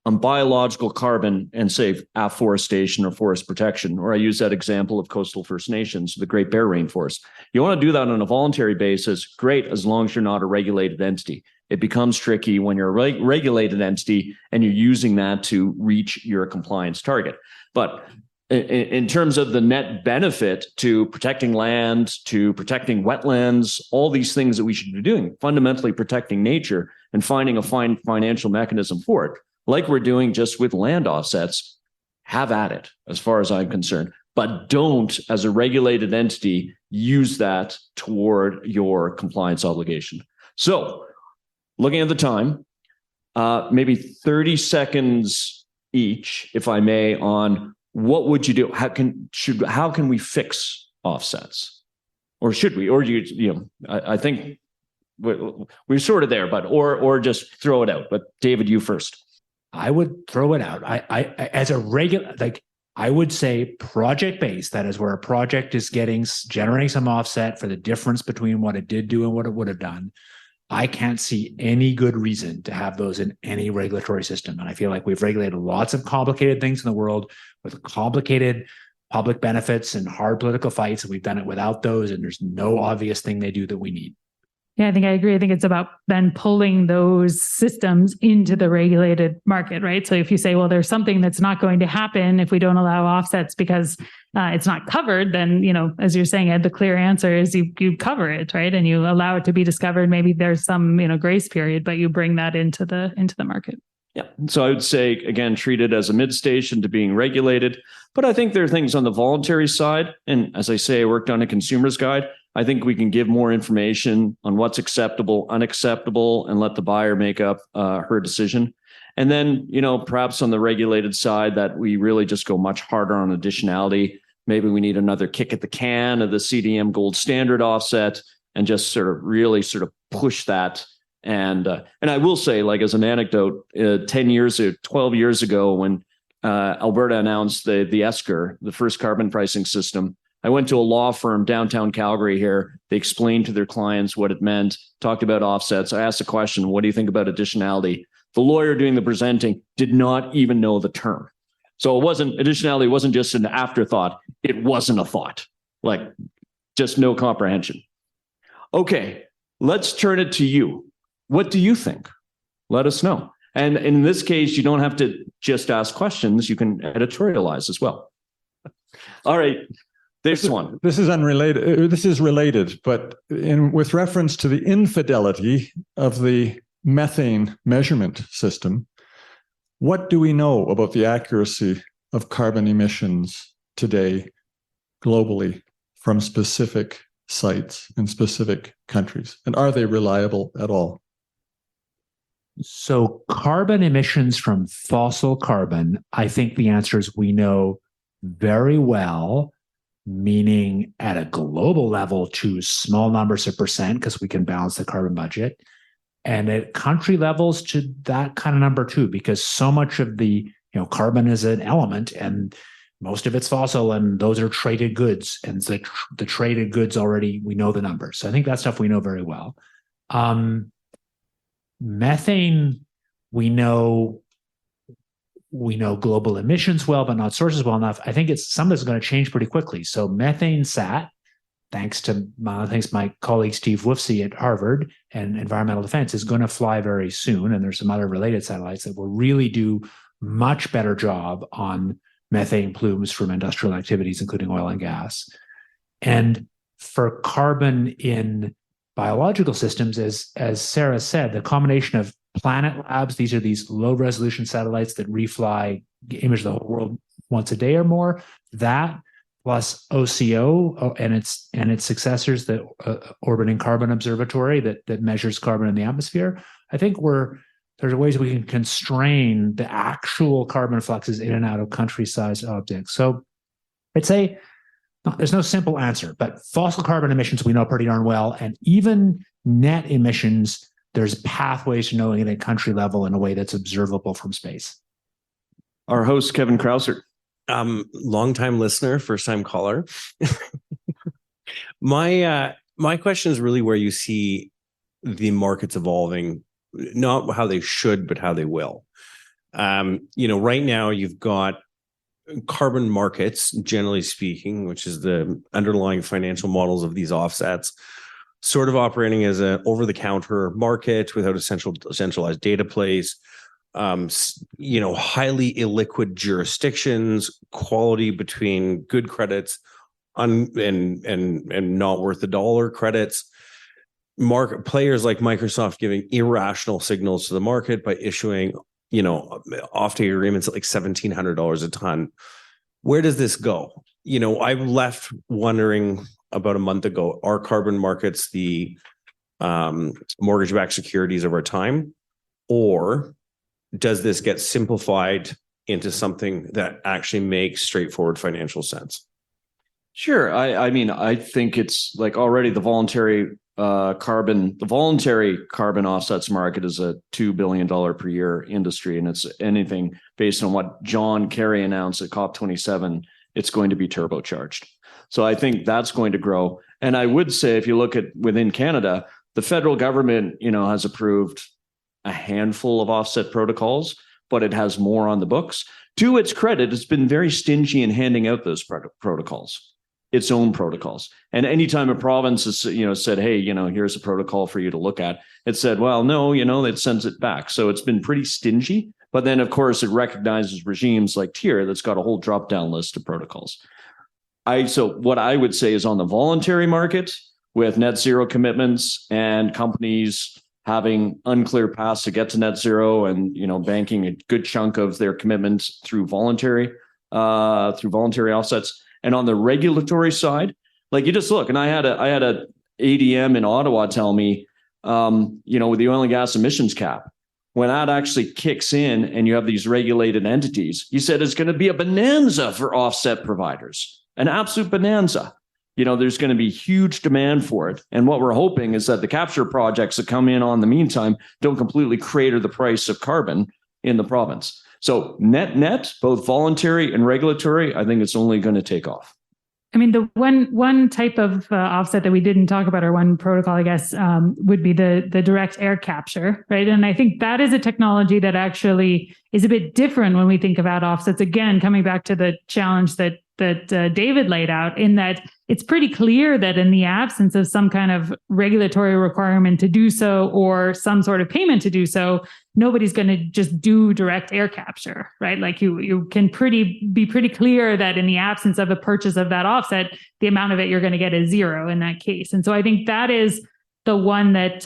on biological carbon and say afforestation or forest protection, or I use that example of coastal First Nations, the Great Bear Rainforest. You want to do that on a voluntary basis, great, as long as you're not a regulated entity. It becomes tricky when you're a regulated entity and you're using that to reach your compliance target. But in terms of the net benefit to protecting land, to protecting wetlands, all these things that we should be doing, fundamentally protecting nature and finding a financial mechanism for it, like we're doing just with land offsets, have at it, as far as I'm concerned. But don't, as a regulated entity, use that toward your compliance obligation. So, looking at the time, maybe 30 seconds each, if I may, on what would you do? How can we fix offsets, or should we? Or I think we're sort of there, but or just throw it out. But David, you first. I would throw it out. I as a regular, I would say project based. That is where a project is generating some offset for the difference between what it did do and what it would have done. I can't see any good reason to have those in any regulatory system. And I feel like we've regulated lots of complicated things in the world with complicated public benefits and hard political fights. And we've done it without those. And there's no obvious thing they do that we need. Yeah, I think I agree. I think it's about then pulling those systems into the regulated market, right? So if you say, well, there's something that's not going to happen if we don't allow offsets because it's not covered, then, as you're saying, Ed, the clear answer is you cover it, right? And you allow it to be discovered. Maybe there's some, grace period, but you bring that into the market. Yeah. So I would say, again, treat it as a mid-station to being regulated. But I think there are things on the voluntary side. And as I say, I worked on a consumer's guide. I think we can give more information on what's acceptable, unacceptable, and let the buyer make up her decision. And then, perhaps on the regulated side, that we really just go much harder on additionality. Maybe we need another kick at the can of the CDM gold standard offset and just really push that. And I will say, like as an anecdote, 10 years or 12 years ago, when Alberta announced the ESCR, the first carbon pricing system, I went to a law firm downtown Calgary here. They explained to their clients what it meant, talked about offsets. I asked a question, what do you think about additionality? The lawyer doing the presenting did not even know the term. So additionality wasn't just an afterthought. It wasn't a thought, like just no comprehension. Okay, let's turn it to you. What do you think? Let us know. And in this case, you don't have to just ask questions. You can editorialize as well. All right. This is unrelated. This is related, but with reference to the infidelity of the methane measurement system, what do we know about the accuracy of carbon emissions today globally from specific sites in specific countries? And are they reliable at all? So carbon emissions from fossil carbon, I think the answer is we know very well, meaning at a global level to small numbers of percent because we can balance the carbon budget. And at country levels to that kind of number too, because so much of the carbon is an element and most of it's fossil and those are traded goods. And the traded goods already, we know the numbers. So I think that stuff we know very well. Methane, we know global emissions well, but not sources well enough. I think some of this is going to change pretty quickly. So methane sat, thanks to my colleague Steve Woofsey at Harvard and Environmental Defense, is going to fly very soon. And there's some other related satellites that will really do much better job on methane plumes from industrial activities, including oil and gas. And for carbon in biological systems, as Sara said, the combination of Planet Labs, these are these low resolution satellites that refly, image the whole world once a day or more, that plus OCO and its successors, the Orbiting Carbon Observatory that measures carbon in the atmosphere, I think there's ways we can constrain the actual carbon fluxes in and out of country-sized objects. So I'd say there's no simple answer, but fossil carbon emissions we know pretty darn well, and even net emissions, there's pathways to knowing it at country level in a way that's observable from space. Our host, Kevin Krauser. Long-time listener, first-time caller. My question is really where you see the markets evolving, not how they should, but how they will. Right now you've got carbon markets, generally speaking, which is the underlying financial models of these offsets, sort of operating as an over-the-counter market without a centralized data place. Highly illiquid jurisdictions, quality between good credits and not worth a dollar credits. Market players like Microsoft giving irrational signals to the market by issuing, offtake agreements at like $1,700 a ton. Where does this go? I left wondering about a month ago, are carbon markets the mortgage-backed securities of our time, or does this get simplified into something that actually makes straightforward financial sense? Sure. I think it's like already the voluntary carbon offsets market is a $2 billion per year industry. And it's anything based on what John Kerry announced at COP27, it's going to be turbocharged. So I think that's going to grow. And I would say, if you look at within Canada, the federal government, has approved a handful of offset protocols, but it has more on the books. To its credit, it's been very stingy in handing out those protocols, its own protocols. And anytime a province has, said, hey, here's a protocol for you to look at, it said, well, no, it sends it back. So it's been pretty stingy. But then, of course, it recognizes regimes like TIER that's got a whole drop-down list of protocols. So what I would say is on the voluntary market with net zero commitments and companies having unclear paths to get to net zero and, banking a good chunk of their commitments through voluntary offsets. And on the regulatory side, like you just look, and I had a ADM in Ottawa tell me, with the oil and gas emissions cap, when that actually kicks in and you have these regulated entities, he said it's going to be a bonanza for offset providers, an absolute bonanza. There's going to be huge demand for it. And what we're hoping is that the capture projects that come in on the meantime don't completely crater the price of carbon in the province. So net, both voluntary and regulatory, I think it's only going to take off. I mean, the one type of offset that we didn't talk about, or one protocol, I guess, would be the direct air capture, right? And I think that is a technology that actually is a bit different when we think about offsets. Again, coming back to the challenge that David laid out, in that it's pretty clear that in the absence of some kind of regulatory requirement to do so, or some sort of payment to do so, nobody's going to just do direct air capture, right? Like you can be pretty clear that in the absence of a purchase of that offset, the amount of it you're going to get is zero in that case. And so I think that is the one that,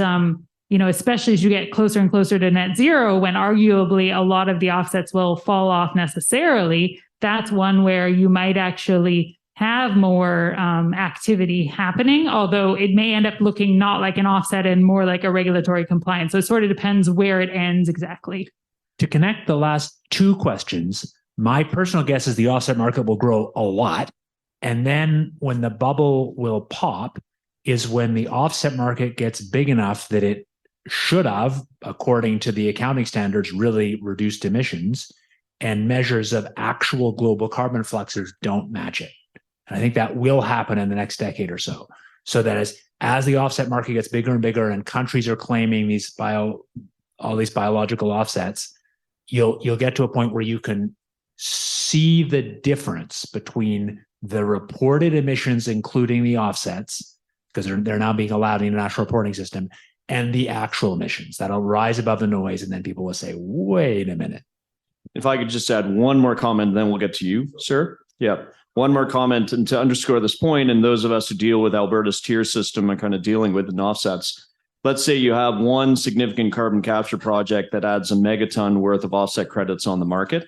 especially as you get closer and closer to net zero, when arguably a lot of the offsets will fall off necessarily, that's one where you might actually have more activity happening, although it may end up looking not like an offset and more like a regulatory compliance. So it sort of depends where it ends exactly. To connect the last two questions, my personal guess is the offset market will grow a lot. And then when the bubble will pop is when the offset market gets big enough that it should have, according to the accounting standards, really reduced emissions, and measures of actual global carbon fluxes don't match it. And I think that will happen in the next decade or so. So that as the offset market gets bigger and bigger, and countries are claiming all these biological offsets, you'll get to a point where you can see the difference between the reported emissions, including the offsets, because they're now being allowed in the national reporting system, and the actual emissions. That'll rise above the noise, and then people will say, wait a minute. If I could just add one more comment, then we'll get to you, sir. Yeah. One more comment, and to underscore this point, and those of us who deal with Alberta's tier system are kind of dealing with the offsets. Let's say you have one significant carbon capture project that adds a megaton worth of offset credits on the market.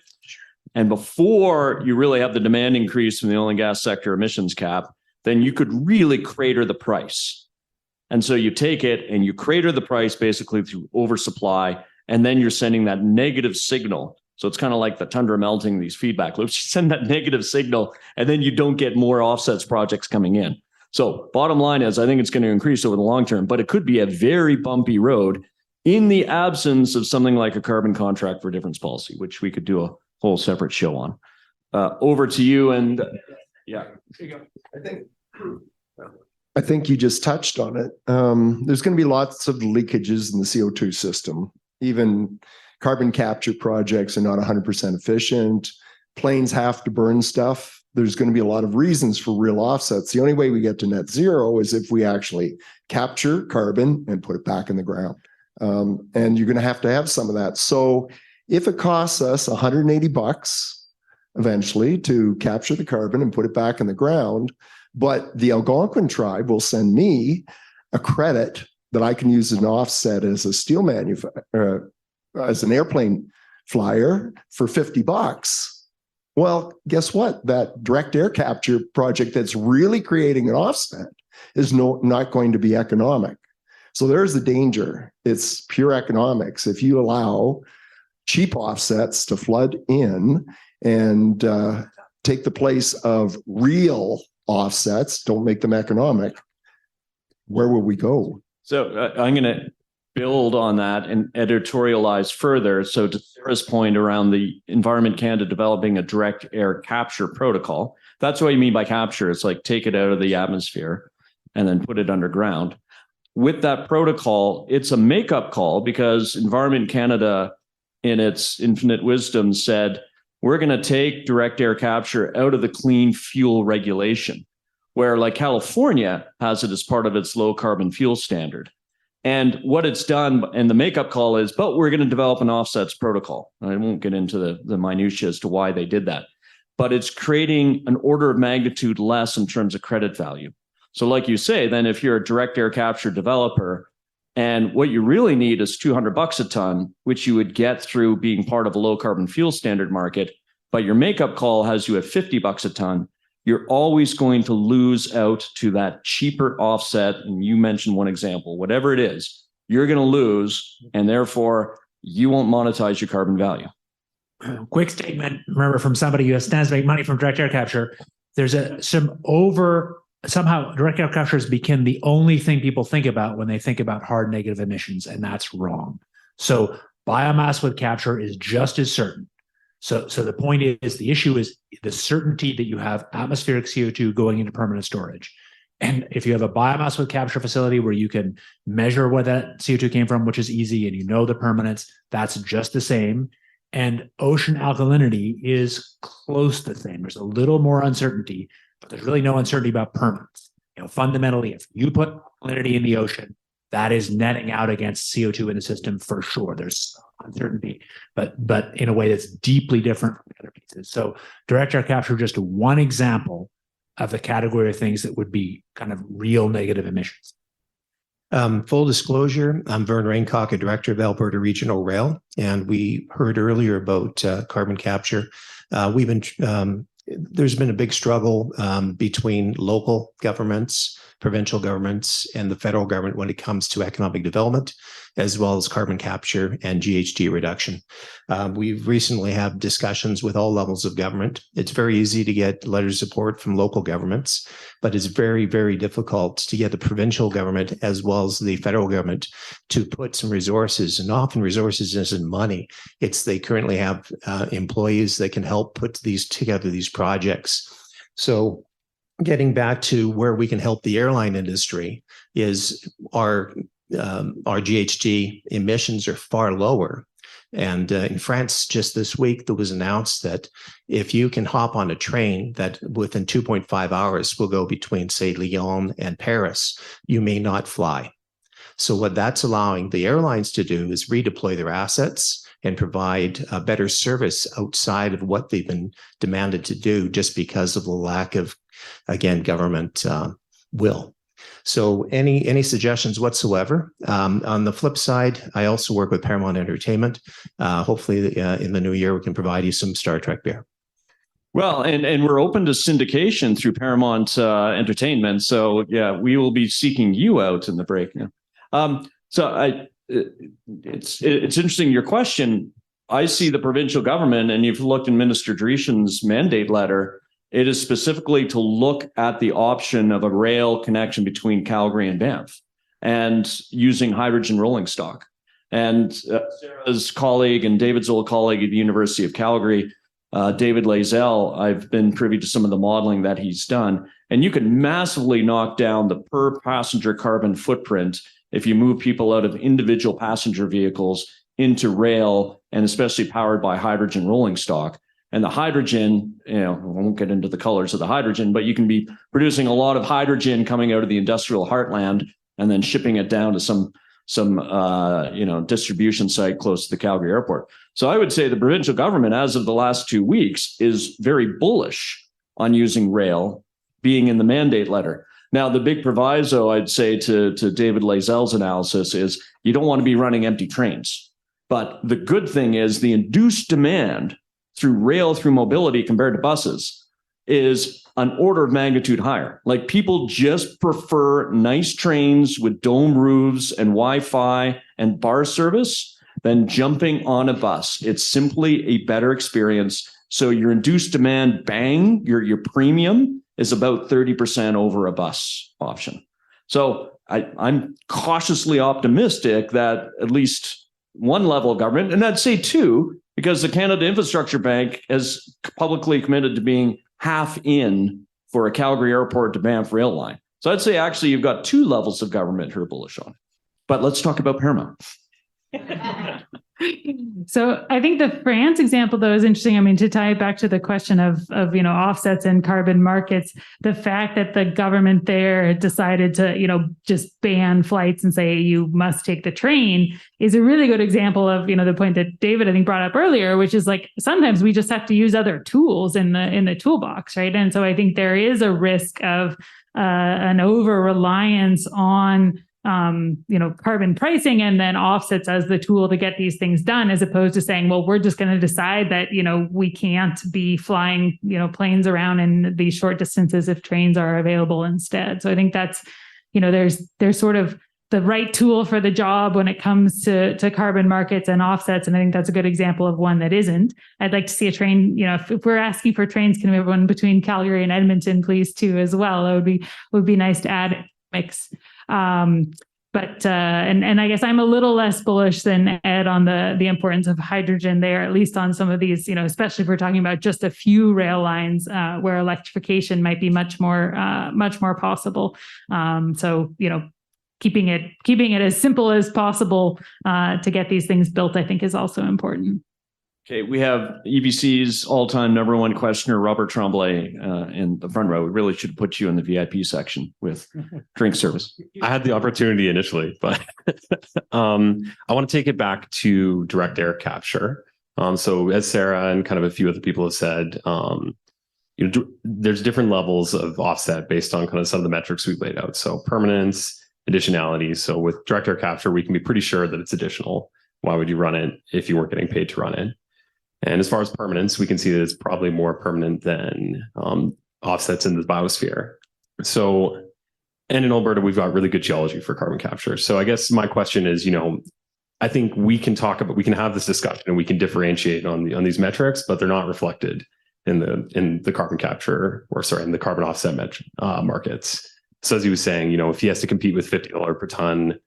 And before you really have the demand increase from the oil and gas sector emissions cap, then you could really crater the price. And so you take it and you crater the price basically through oversupply, and then you're sending that negative signal. So it's kind of like the tundra melting, these feedback loops. You send that negative signal, and then you don't get more offsets projects coming in. So bottom line is, I think it's going to increase over the long term, but it could be a very bumpy road in the absence of something like a carbon contract for difference policy, which we could do a whole separate show on. Over to you. And yeah. I think you just touched on it. There's going to be lots of leakages in the CO2 system. Even carbon capture projects are not 100% efficient. Planes have to burn stuff. There's going to be a lot of reasons for real offsets. The only way we get to net zero is if we actually capture carbon and put it back in the ground. And you're going to have some of that. So if it costs us $180 eventually to capture the carbon and put it back in the ground, but the Algonquin tribe will send me a credit that I can use as an offset as a steel manufacturer, as an airplane flyer for $50. Well, guess what? That direct air capture project that's really creating an offset is not going to be economic. So there's the danger. It's pure economics. If you allow cheap offsets to flood in and take the place of real offsets, don't make them economic, where will we go? So I'm going to build on that and editorialize further. So to Sara's point around the Environment Canada developing a direct air capture protocol, that's what you mean by capture. It's like take it out of the atmosphere and then put it underground. With that protocol, it's a makeup call because Environment Canada, in its infinite wisdom, said, we're going to take direct air capture out of the clean fuel regulation, where like California has it as part of its low carbon fuel standard. And what it's done, and the makeup call is, but we're going to develop an offsets protocol. I won't get into the minutiae as to why they did that, but it's creating an order of magnitude less in terms of credit value. So like you say, then if you're a direct air capture developer, and what you really need is $200 a ton, which you would get through being part of a low carbon fuel standard market, but your makeup call has you at $50 a ton, you're always going to lose out to that cheaper offset. And you mentioned one example, whatever it is, you're going to lose, and therefore you won't monetize your carbon value. Quick statement, remember, from somebody who stands to make money from direct air capture. There's somehow direct air capture has become the only thing people think about when they think about hard negative emissions, and that's wrong. So biomass with capture is just as certain. So the point is, the issue is the certainty that you have atmospheric CO2 going into permanent storage. And if you have a biomass with capture facility where you can measure where that CO2 came from, which is easy, and you know the permanence, that's just the same. And ocean alkalinity is close to the same. There's a little more uncertainty, but there's really no uncertainty about permanence. Fundamentally, if you put alkalinity in the ocean, that is netting out against CO2 in the system for sure. There's uncertainty, but in a way that's deeply different from the other pieces. So direct air capture, just one example of the category of things that would be kind of real negative emissions. Full disclosure, I'm Vern Raincock, a director of Alberta Regional Rail, and we heard earlier about carbon capture. There's been a big struggle between local governments, provincial governments, and the federal government when it comes to economic development, as well as carbon capture and GHG reduction. We've recently had discussions with all levels of government. It's very easy to get letters of support from local governments, but it's very, very difficult to get the provincial government as well as the federal government to put some resources, and often resources isn't money. It's they currently have employees that can help put together these projects. So getting back to where we can help the airline industry is our GHG emissions are far lower. And in France, just this week, there was announced that if you can hop on a train that within 2.5 hours will go between, say, Lyon and Paris, you may not fly. So what that's allowing the airlines to do is redeploy their assets and provide a better service outside of what they've been demanded to do just because of the lack of, again, government will. So any suggestions whatsoever? On the flip side, I also work with Paramount Entertainment. Hopefully in the new year, we can provide you some Star Trek beer. Well, and we're open to syndication through Paramount Entertainment. So yeah, we will be seeking you out in the break. It's interesting, your question. I see the provincial government, and you've looked in Minister Dreeshen's mandate letter, it is specifically to look at the option of a rail connection between Calgary and Banff and using hydrogen rolling stock. And Sarah's colleague and David's old colleague at the University of Calgary, David Lazell, I've been privy to some of the modeling that he's done, and you can massively knock down the per passenger carbon footprint if you move people out of individual passenger vehicles into rail, and especially powered by hydrogen rolling stock. And the hydrogen, I won't get into the colors of the hydrogen, but you can be producing a lot of hydrogen coming out of the industrial heartland and then shipping it down to some distribution site close to the Calgary airport. So I would say the provincial government, as of the last 2 weeks, is very bullish on using rail, being in the mandate letter. Now, the big proviso, I'd say to David Lazell's analysis, is you don't want to be running empty trains. But the good thing is the induced demand through rail, through mobility compared to buses is an order of magnitude higher. Like, people just prefer nice trains with dome roofs and Wi-Fi and bar service than jumping on a bus. It's simply a better experience. So your induced demand, bang, your premium is about 30% over a bus option. So I'm cautiously optimistic that at least one level of government, and I'd say two, because the Canada Infrastructure Bank has publicly committed to being half in for a Calgary Airport to Banff rail line. So I'd say actually you've got two levels of government who are bullish on it. But let's talk about Paramount. So I think the France example, though, is interesting. I mean, to tie it back to the question of offsets and carbon markets, the fact that the government there decided to, just ban flights and say you must take the train is a really good example of, the point that David, I think, brought up earlier, which is like sometimes we just have to use other tools in the toolbox, right? And so I think there is a risk of an over-reliance on carbon pricing and then offsets as the tool to get these things done, as opposed to saying, well, we're just going to decide that, we can't be flying, planes around in these short distances if trains are available instead. So I think that's, there's sort of the right tool for the job when it comes to carbon markets and offsets. And I think that's a good example of one that isn't. I'd like to see a train, if we're asking for trains, can we have one between Calgary and Edmonton, please, too, as well? It would be nice to add mix. But I guess I'm a little less bullish than Ed on the importance of hydrogen there, at least on some of these, especially if we're talking about just a few rail lines where electrification might be much more possible. So, keeping it as simple as possible to get these things built, I think, is also important. Okay, we have EBC's all-time number one questioner, Robert Tremblay, in the front row. We really should put you in the VIP section with drink service. I had the opportunity initially, but I want to take it back to direct air capture. So as Sara and kind of a few other people have said, there's different levels of offset based on kind of some of the metrics we've laid out. So permanence, additionality. So with direct air capture, we can be pretty sure that it's additional. Why would you run it if you weren't getting paid to run it? And as far as permanence, we can see that it's probably more permanent than offsets in the biosphere. So, and in Alberta, we've got really good geology for carbon capture. So I guess my question is, I think we can have this discussion and we can differentiate on these metrics, but they're not reflected in the carbon capture in the carbon offset markets. So as he was saying, if he has to compete with $50 per ton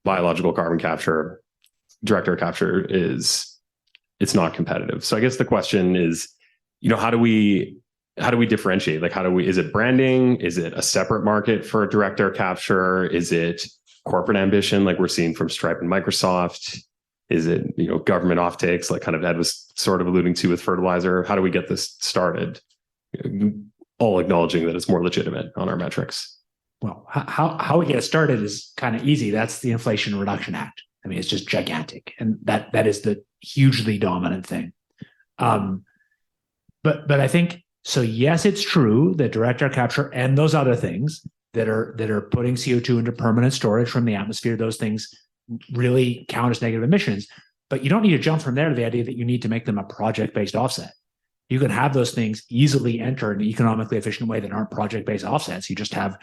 biological carbon capture, direct air capture it's not competitive. So I guess the question is, how do we differentiate? Like, is it branding? Is it a separate market for direct air capture? Is it corporate ambition, like we're seeing from Stripe and Microsoft? Is it, government offtakes, like kind of Ed was sort of alluding to with fertilizer? How do we get this started? All acknowledging that it's more legitimate on our metrics. Well, how we get it started is kind of easy. That's the Inflation Reduction Act. I mean, it's just gigantic. And that is the hugely dominant thing. But I think, so yes, it's true that direct air capture and those other things that are putting CO2 into permanent storage from the atmosphere. Those things really count as negative emissions. But you don't need to jump from there to the idea that you need to make them a project-based offset. You can have those things easily enter in an economically efficient way that aren't project-based offsets. You just have,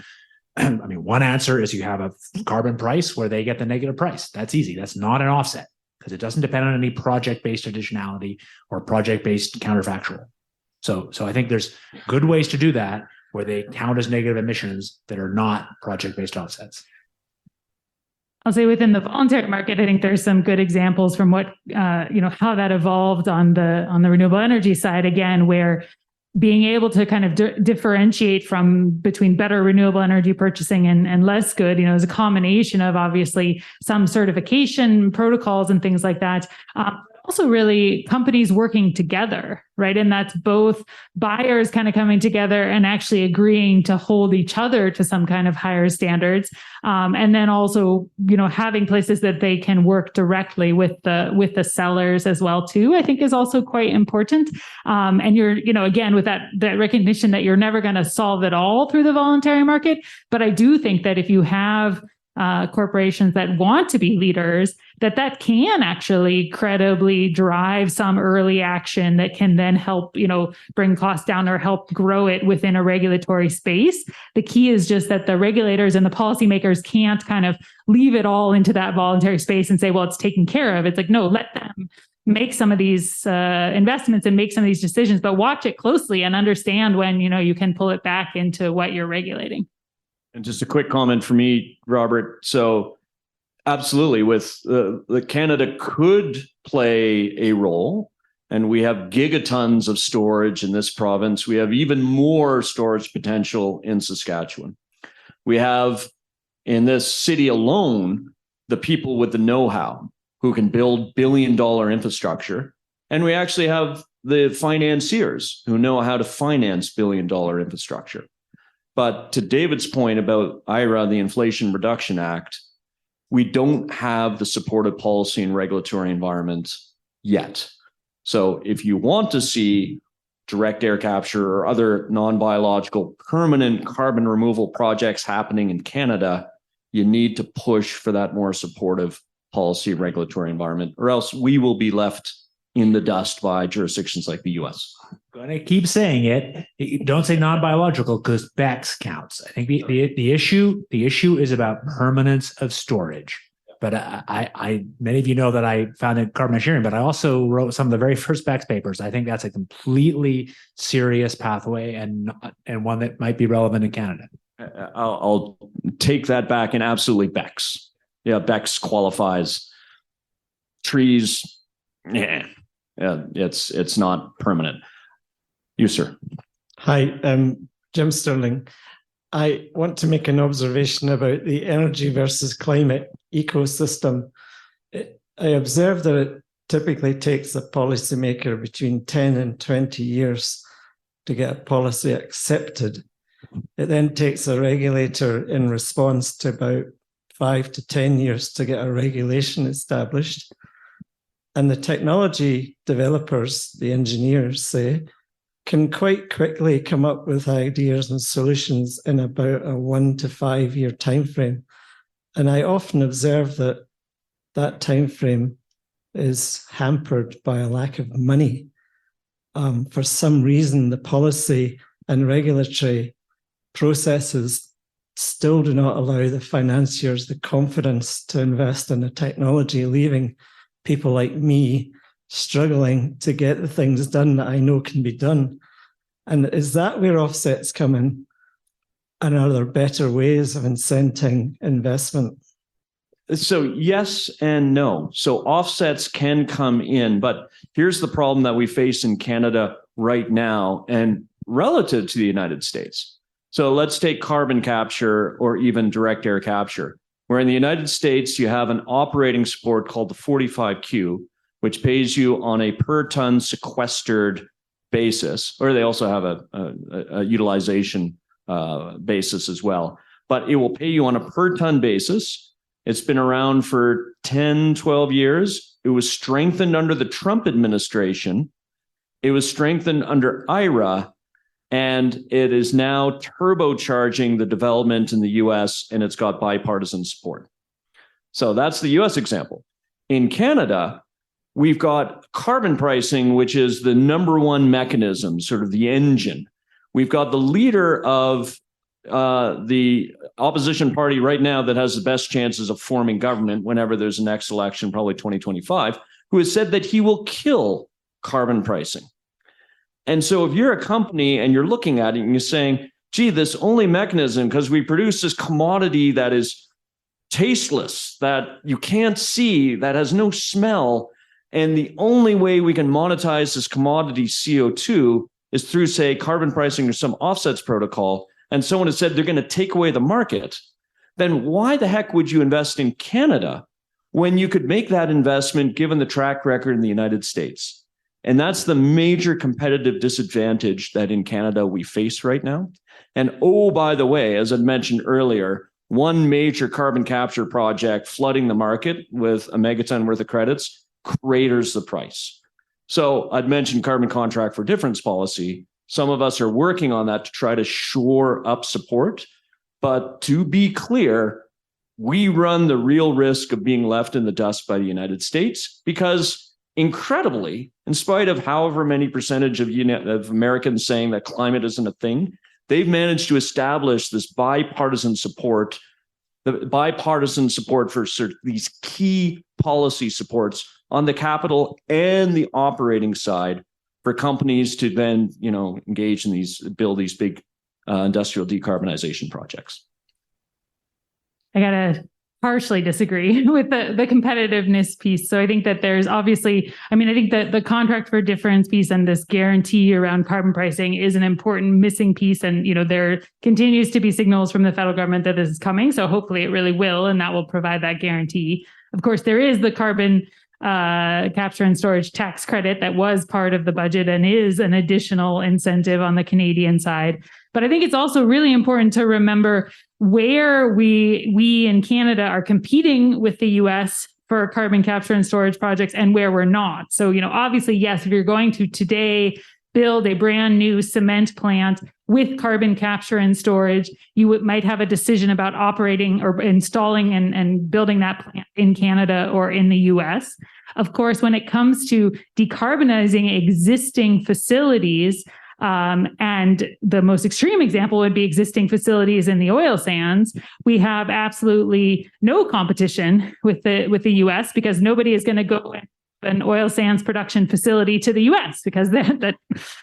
one answer is you have a carbon price where they get the negative price. That's easy. That's not an offset because it doesn't depend on any project-based additionality or project-based counterfactual. So I think there's good ways to do that where they count as negative emissions that are not project-based offsets. I'll say within the voluntary market, I think there's some good examples from what, how that evolved on the renewable energy side, again, where being able to kind of differentiate between better renewable energy purchasing and less good, is a combination of obviously some certification protocols and things like that. Also really companies working together, right? And that's both buyers kind of coming together and actually agreeing to hold each other to some kind of higher standards. And then also, having places that they can work directly with the sellers as well too, I think is also quite important. And you're, again, with that recognition that you're never going to solve it all through the voluntary market. But I do think that if you have corporations that want to be leaders, that can actually credibly drive some early action that can then help, bring costs down or help grow it within a regulatory space. The key is just that the regulators and the policymakers can't kind of leave it all into that voluntary space and say, well, it's taken care of. It's like, no, let them make some of these investments and make some of these decisions, but watch it closely and understand when, you can pull it back into what you're regulating. And just a quick comment for me, Robert. So absolutely, with the Canada could play a role, and we have gigatons of storage in this province. We have even more storage potential in Saskatchewan. We have in this city alone, the people with the know-how who can build billion-dollar infrastructure. And we actually have the financiers who know how to finance billion-dollar infrastructure. But to David's point about IRA, the Inflation Reduction Act, we don't have the supportive policy and regulatory environment yet. So if you want to see direct air capture or other non-biological permanent carbon removal projects happening in Canada, you need to push for that more supportive policy and regulatory environment, or else we will be left in the dust by jurisdictions like the US. Going to keep saying it. Don't say non-biological because BECCS counts. I think the issue is about permanence of storage. But I many of you know that I founded Carbon Engineering, but I also wrote some of the very first BECCS papers. I think that's a completely serious pathway and one that might be relevant in Canada. I'll take that back, and absolutely BECCS. Yeah, BECCS qualifies. Trees, it's not permanent. You, sir. Hi, Jim Sterling. I want to make an observation about the energy versus climate ecosystem. I observe that it typically takes a policymaker between 10 and 20 years to get a policy accepted. It then takes a regulator in response to about 5 to 10 years to get a regulation established. And the technology developers, the engineers say, can quite quickly come up with ideas and solutions in about a 1 to 5 year timeframe. And I often observe that timeframe is hampered by a lack of money. For some reason, the policy and regulatory processes still do not allow the financiers the confidence to invest in the technology, leaving people like me struggling to get the things done that I know can be done. And is that where offsets come in? And are there better ways of incenting investment? So yes and no. So offsets can come in, but here's the problem that we face in Canada right now and relative to the United States. So let's take carbon capture or even direct air capture, where in the United States, you have an operating support called the 45Q, which pays you on a per ton sequestered basis, or they also have a utilization basis as well. But it will pay you on a per ton basis. It's been around for 10, 12 years. It was strengthened under the Trump administration. It was strengthened under IRA. And it is now turbocharging the development in the US, and it's got bipartisan support. So that's the US example. In Canada, we've got carbon pricing, which is the number one mechanism, sort of the engine. We've got the leader of the opposition party right now that has the best chances of forming government whenever there's a next election, probably 2025, who has said that he will kill carbon pricing. And so if you're a company and you're looking at it and you're saying, gee, this only mechanism, because we produce this commodity that is tasteless, that you can't see, that has no smell, and the only way we can monetize this commodity CO2 is through, say, carbon pricing or some offsets protocol, and someone has said they're going to take away the market, then why the heck would you invest in Canada when you could make that investment given the track record in the United States? And that's the major competitive disadvantage that in Canada we face right now. And oh, by the way, as I mentioned earlier, one major carbon capture project flooding the market with a megaton worth of credits craters the price. So I'd mentioned carbon contract for difference policy. Some of us are working on that to try to shore up support. But to be clear, we run the real risk of being left in the dust by the United States because incredibly, in spite of however many percentage of Americans saying that climate isn't a thing, they've managed to establish this bipartisan support for these key policy supports on the capital and the operating side for companies to then, engage in build these big industrial decarbonization projects. I gotta partially disagree with the competitiveness piece. So I think that there's obviously, I think that the contract for difference piece and this guarantee around carbon pricing is an important missing piece. And, there continues to be signals from the federal government that this is coming. So hopefully it really will, and that will provide that guarantee. Of course, there is the carbon capture and storage tax credit that was part of the budget and is an additional incentive on the Canadian side. But I think it's also really important to remember where we in Canada are competing with the US for carbon capture and storage projects and where we're not. So, obviously, yes, if you're going to today build a brand new cement plant with carbon capture and storage, you might have a decision about operating or installing and building that plant in Canada or in the US. Of course, when it comes to decarbonizing existing facilities, and the most extreme example would be existing facilities in the oil sands, we have absolutely no competition with the US because nobody is going to go an oil sands production facility to the US because that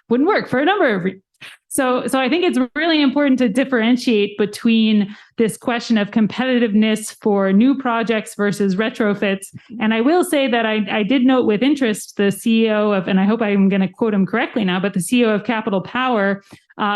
wouldn't work for a number of reasons. So I think it's really important to differentiate between this question of competitiveness for new projects versus retrofits. And I will say that I did note with interest the CEO of, and I hope I'm going to quote him correctly now, but the CEO of Capital Power,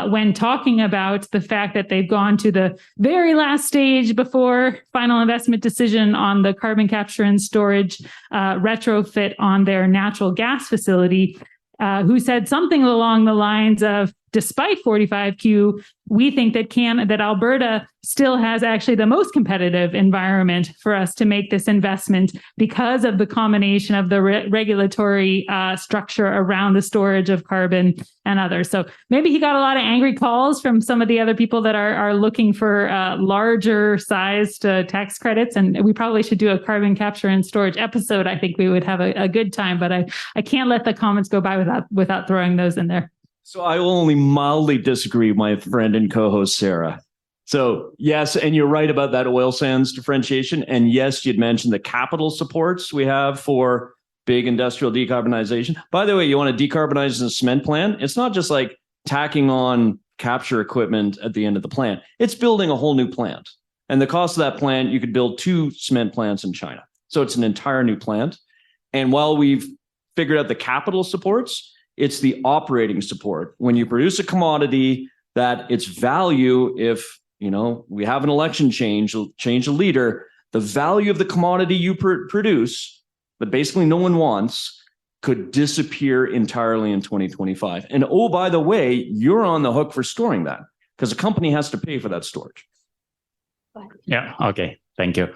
when talking about the fact that they've gone to the very last stage before final investment decision on the carbon capture and storage retrofit on their natural gas facility, who said something along the lines of, despite 45Q, we think that Alberta still has actually the most competitive environment for us to make this investment because of the combination of the regulatory structure around the storage of carbon and others. So maybe he got a lot of angry calls from some of the other people that are looking for larger sized tax credits. And we probably should do a carbon capture and storage episode. I think we would have a good time, but I can't let the comments go by without throwing those in there. So I will only mildly disagree with my friend and co-host, Sara. So yes, and you're right about that oil sands differentiation. And yes, you'd mentioned the capital supports we have for big industrial decarbonization. By the way, you want to decarbonize a cement plant? It's not just like tacking on capture equipment at the end of the plant. It's building a whole new plant. And the cost of that plant, you could build 2 cement plants in China. So it's an entire new plant. And while we've figured out the capital supports, it's the operating support. When you produce a commodity that its value, if we have an election change a leader, the value of the commodity you produce, that basically no one wants, could disappear entirely in 2025. And oh, by the way, you're on the hook for storing that because a company has to pay for that storage. Yeah. Okay. Thank you.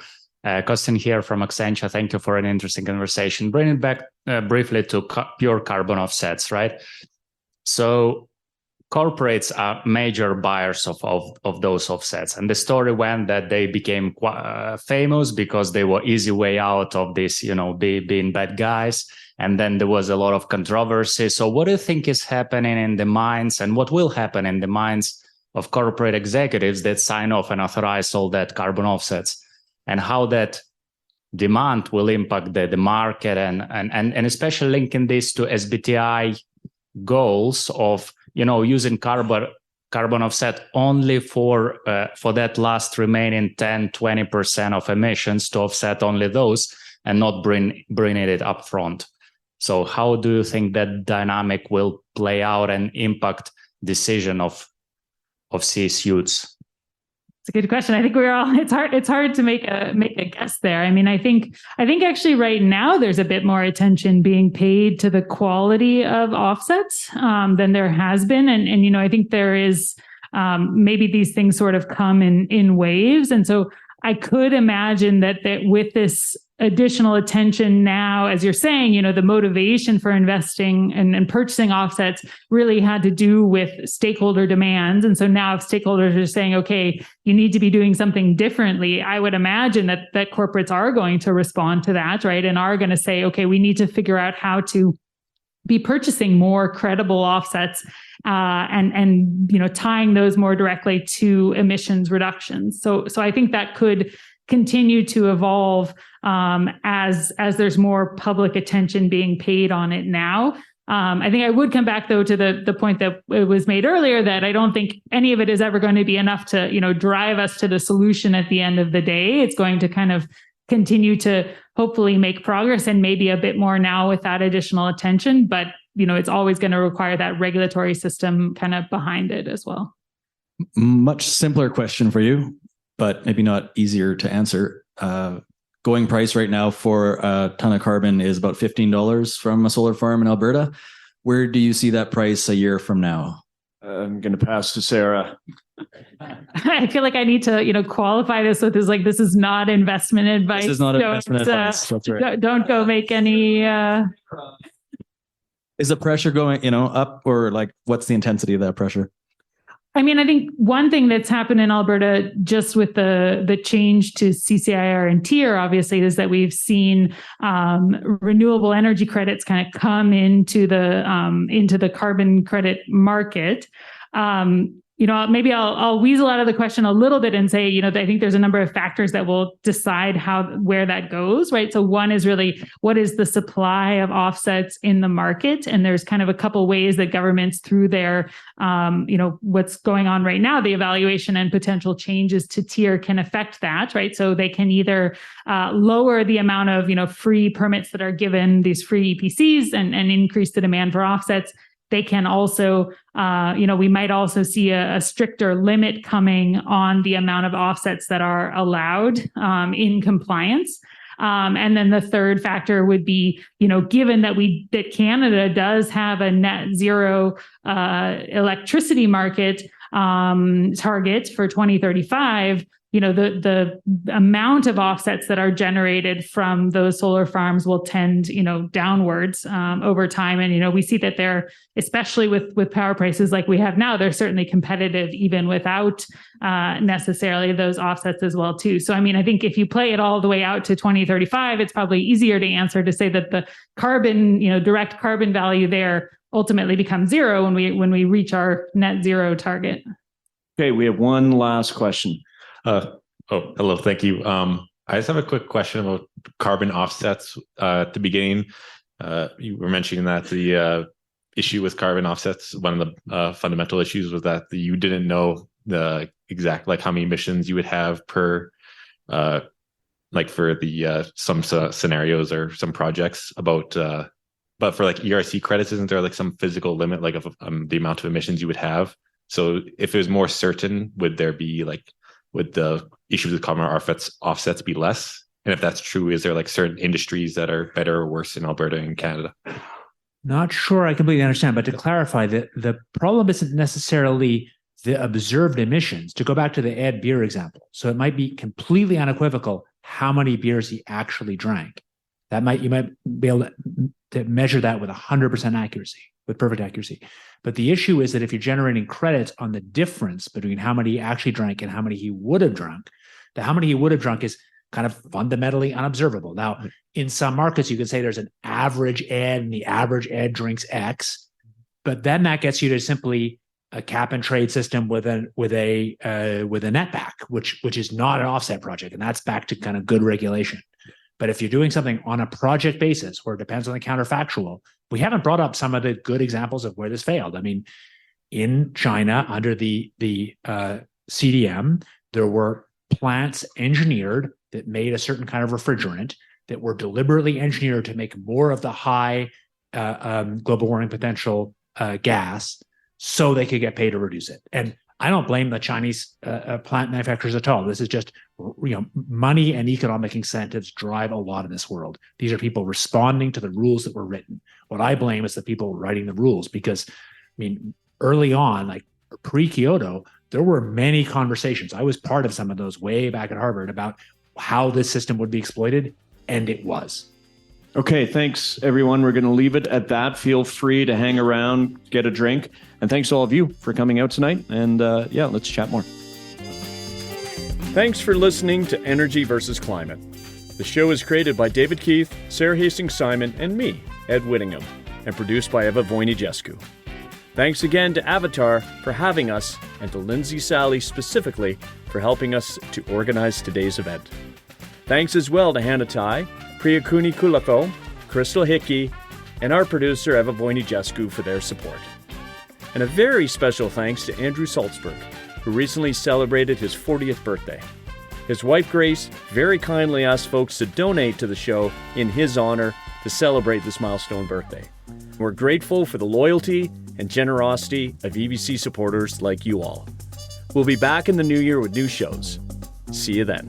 Costin here from Accenture. Thank you for an interesting conversation. Bring it back briefly to pure carbon offsets, right? So corporates are major buyers of those offsets. And the story went that they became famous because they were easy way out of this, being bad guys. And then there was a lot of controversy. So what do you think is happening in the minds, and what will happen in the minds of corporate executives that sign off and authorize all that carbon offsets, and how that demand will impact the market, and especially linking this to SBTI goals of using carbon offset only for that last remaining 10-20% of emissions, to offset only those and not bring it up front. So how do you think that dynamic will play out and impact decision of C-suits? It's a good question. I think it's hard to make a guess there. I mean, I think actually right now there's a bit more attention being paid to the quality of offsets than there has been. And I think there is maybe these things sort of come in waves. And so I could imagine that with this additional attention now, as you're saying, the motivation for investing and purchasing offsets really had to do with stakeholder demands. And so now if stakeholders are saying, okay, you need to be doing something differently, I would imagine that corporates are going to respond to that, right? And are going to say, okay, we need to figure out how to be purchasing more credible offsets and tying those more directly to emissions reductions. So I think that could continue to evolve as there's more public attention being paid on it now. I think I would come back though to the point that it was made earlier, that I don't think any of it is ever going to be enough to drive us to the solution at the end of the day. It's going to kind of continue to hopefully make progress, and maybe a bit more now with that additional attention, but it's always going to require that regulatory system kind of behind it as well. Much simpler question for you, but maybe not easier to answer. Going price right now for a ton of carbon is about $15 from a solar farm in Alberta. Where do you see that price a year from now? I'm going to pass to Sara. I feel like I need to, qualify this with this is not investment advice. This is not investment advice. That's right. Don't go make any. Is the pressure going, up, or what's the intensity of that pressure? I mean, I think one thing that's happened in Alberta just with the change to CCIR and TIER, obviously, is that we've seen renewable energy credits kind of come into the carbon credit market. Maybe I'll weasel out of the question a little bit and say, I think there's a number of factors that will decide where that goes, right? So one is really, what is the supply of offsets in the market? And there's kind of a couple ways that governments, through their, what's going on right now, the evaluation and potential changes to TIER, can affect that, right? So they can either lower the amount of, free permits that are given, these free EPCs, and increase the demand for offsets. They can also, we might also see a stricter limit coming on the amount of offsets that are allowed in compliance. And then the third factor would be, given that Canada does have a net zero electricity market target for 2035, the amount of offsets that are generated from those solar farms will tend, downwards over time. And, we see that they're, especially with power prices like we have now, they're certainly competitive even without necessarily those offsets as well, too. So, I mean, I think if you play it all the way out to 2035, it's probably easier to answer to say that the carbon, direct carbon value there ultimately becomes zero when we reach our net zero target. Okay, we have one last question. Hello. Thank you. I just have a quick question about carbon offsets. At the beginning, you were mentioning that the issue with carbon offsets, one of the fundamental issues was that you didn't know the exact, how many emissions you would have per, for the some scenarios or some projects about, but for ERC credits, isn't there some physical limit, of the amount of emissions you would have? So if it was more certain, would there be would the issues with carbon offsets be less? And if that's true, is there certain industries that are better or worse in Alberta and Canada? Not sure I completely understand, but to clarify, the problem isn't necessarily the observed emissions. To go back to the Ed beer example, so it might be completely unequivocal how many beers he actually drank. You might be able to measure that with 100% accuracy. with perfect accuracy. But the issue is that if you're generating credits on the difference between how many he actually drank and how many he would have drunk, the how many he would have drunk is kind of fundamentally unobservable. Now, in some markets, you can say there's an average ed, and the average ed drinks X, but then that gets you to simply a cap and trade system with a netback, which is not an offset project, and that's back to kind of good regulation. But if you're doing something on a project basis where it depends on the counterfactual, we haven't brought up some of the good examples of where this failed. I mean, in China, under the CDM, there were plants engineered that made a certain kind of refrigerant that were deliberately engineered to make more of the high global warming potential gas so they could get paid to reduce it. And I don't blame the Chinese plant manufacturers at all. This is just, money and economic incentives drive a lot in this world. These are people responding to the rules that were written. What I blame is the people writing the rules, because, early on, like pre-Kyoto, there were many conversations. I was part of some of those way back at Harvard about how this system would be exploited, and it was. Okay, thanks, everyone. We're going to leave it at that. Feel free to hang around, get a drink. And thanks to all of you for coming out tonight. And let's chat more. Thanks for listening to Energy versus Climate. The show is created by David Keith, Sarah Hastings-Simon, and me, Ed Whittingham, and produced by Eva Voinigescu. Thanks again to Avatar for having us, and to Lindsay Sally specifically for helping us to organize today's event. Thanks as well to Hannah Tai, Priyakuni Kulako, Crystal Hickey, and our producer Eva Voinigescu for their support. And a very special thanks to Andrew Salzberg, who recently celebrated his 40th birthday. His wife Grace very kindly asked folks to donate to the show in his honor to celebrate this milestone birthday. We're grateful for the loyalty and generosity of EBC supporters like you all. We'll be back in the new year with new shows. See you then.